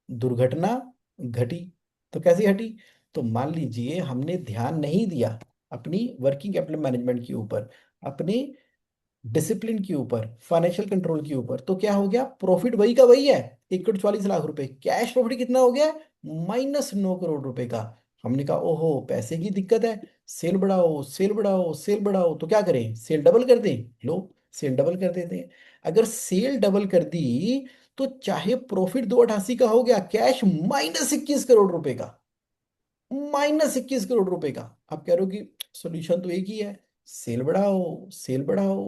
दुर्घटना घटी। तो कैसी हटी? तो मान लीजिए हमने ध्यान नहीं दिया अपनी वर्किंग कैपिटल मैनेजमेंट के ऊपर, अपने डिसिप्लिन के ऊपर, फाइनेंशियल कंट्रोल के ऊपर, तो क्या हो गया, प्रॉफिट वही का वही है, 1 करोड़ 44 लाख रुपए। कैश प्रॉफिट कितना हो गया, -9 करोड़ रुपए का। हमने कहा ओहो पैसे की दिक्कत है, सेल बढ़ाओ, सेल बढ़ाओ, सेल बढ़ाओ। तो क्या करें, सेल डबल कर दें? लो, सेल डबल कर देते हैं। अगर सेल डबल कर दी, तो चाहे प्रॉफिट 288 का हो गया, कैश -21 करोड़ रुपए का, -21 करोड़ रुपए का। आप कह रहे हो कि सॉल्यूशन तो एक ही है, सेल बढ़ाओ, सेल बढ़ाओ,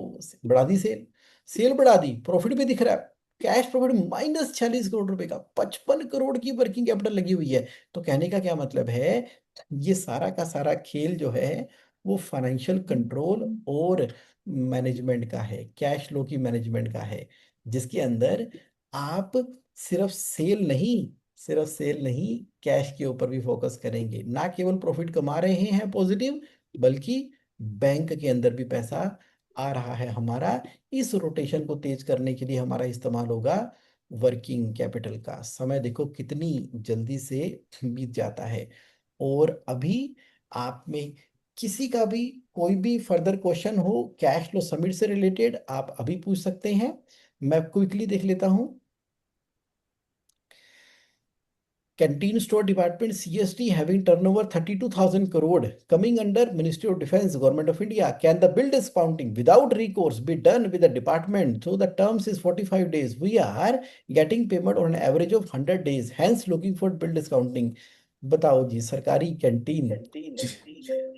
बढ़ा दी सेल, सेल बढ़ा दी, प्रॉफिट भी दिख रहा है। कैश प्रॉफिट -46 करोड़ रुपए का, 55 करोड़ की वर्किंग कैपिटल लगी हुई है। तो कहने का क्या मतलब है, ये सारा का सारा खेल जो है वो फाइनेंशियल कंट्रोल और मैनेजमेंट का है, कैश फ्लो की मैनेजमेंट का है, जिसके अंदर आप सिर्फ सेल नहीं, सिर्फ सेल नहीं, कैश के ऊपर भी फोकस करेंगे, ना केवल प्रॉफिट कमा रहे हैं पॉजिटिव, बल्कि बैंक के अंदर भी पैसा आ रहा है हमारा। इस रोटेशन को तेज करने के लिए हमारा इस्तेमाल होगा वर्किंग कैपिटल का। समय देखो कितनी जल्दी से बीत जाता है। और अभी आप में किसी का भी कोई भी फर्दर क्वेश्चन हो कैश फ्लो समिट से रिलेटेड, आप अभी पूछ सकते हैं। मैं क्विकली देख लेता हूं। Canteen Store Department CSD having turnover 32,000 crore coming under Ministry of Defense, Government of India. Can the bill discounting without recourse be done with the department? So the terms is 45 days. We are getting payment on an average of 100 days. Hence looking for bill discounting. बताओ जी, सरकारी canteen. जी,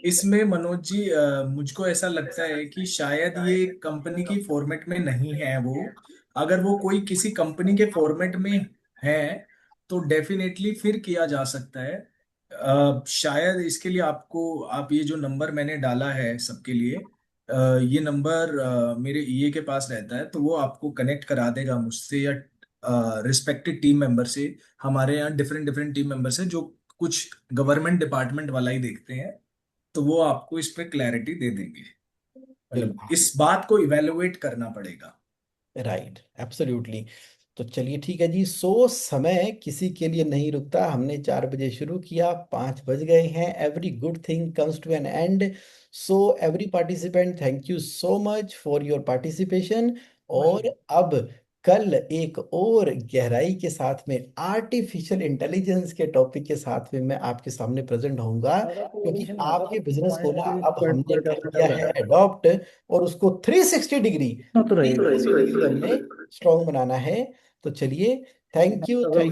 इसमें मनोज जी मुझको ऐसा लगता है कि शायद ये कंपनी की फॉर्मेट में नहीं है वो। अगर वो कोई किसी कंपनी के फॉर्मेट में है तो डेफिनेटली फिर किया जा सकता है। शायद इसके लिए आपको, आप ये जो नंबर मैंने डाला है सबके लिए, ये नंबर मेरे ईए के पास रहता है, तो वो आपको कनेक्ट करा देगा मुझसे या रिस्पेक्टेड टीम मेंबर से। हमारे यहाँ डिफरेंट डिफरेंट टीम मेंबर्स हैं जो कुछ गवर्नमेंट डिपार्टमेंट वाला ही देखते हैं, तो वो आपको इस पे क्लैरिटी दे देंगे। मतलब बिल्कुल। इस बात को इवेलुएट करना पड़ेगा। Right, absolutely. तो चलिए ठीक है जी, सो समय किसी के लिए नहीं रुकता। हमने 4 बजे शुरू किया, 5 बज गए हैं। Every good thing comes to an end. So every participant, thank you so much for your participation. और अब कल एक और गहराई के साथ में आर्टिफिशियल इंटेलिजेंस के टॉपिक के साथ में मैं आपके सामने प्रेजेंट होऊंगा, क्योंकि आपके बिजनेस को ना अब हमने कर लिया है अडॉप्ट, और उसको 360 डिग्री हमने स्ट्रॉन्ग बनाना है। तो चलिए, thank you very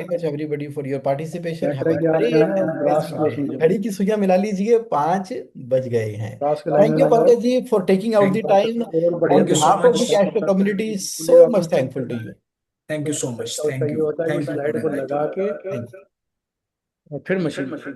much everybody for your participation. Have a great घड़ी की सुइयां मिला लीजिए, 5 बज गए हैं। Thank you Pankaj ji for taking out the time on thank you so behalf of much. The cash community. So much thankful to you. Thank you so much. Thank you. Thank you for that. Thank you.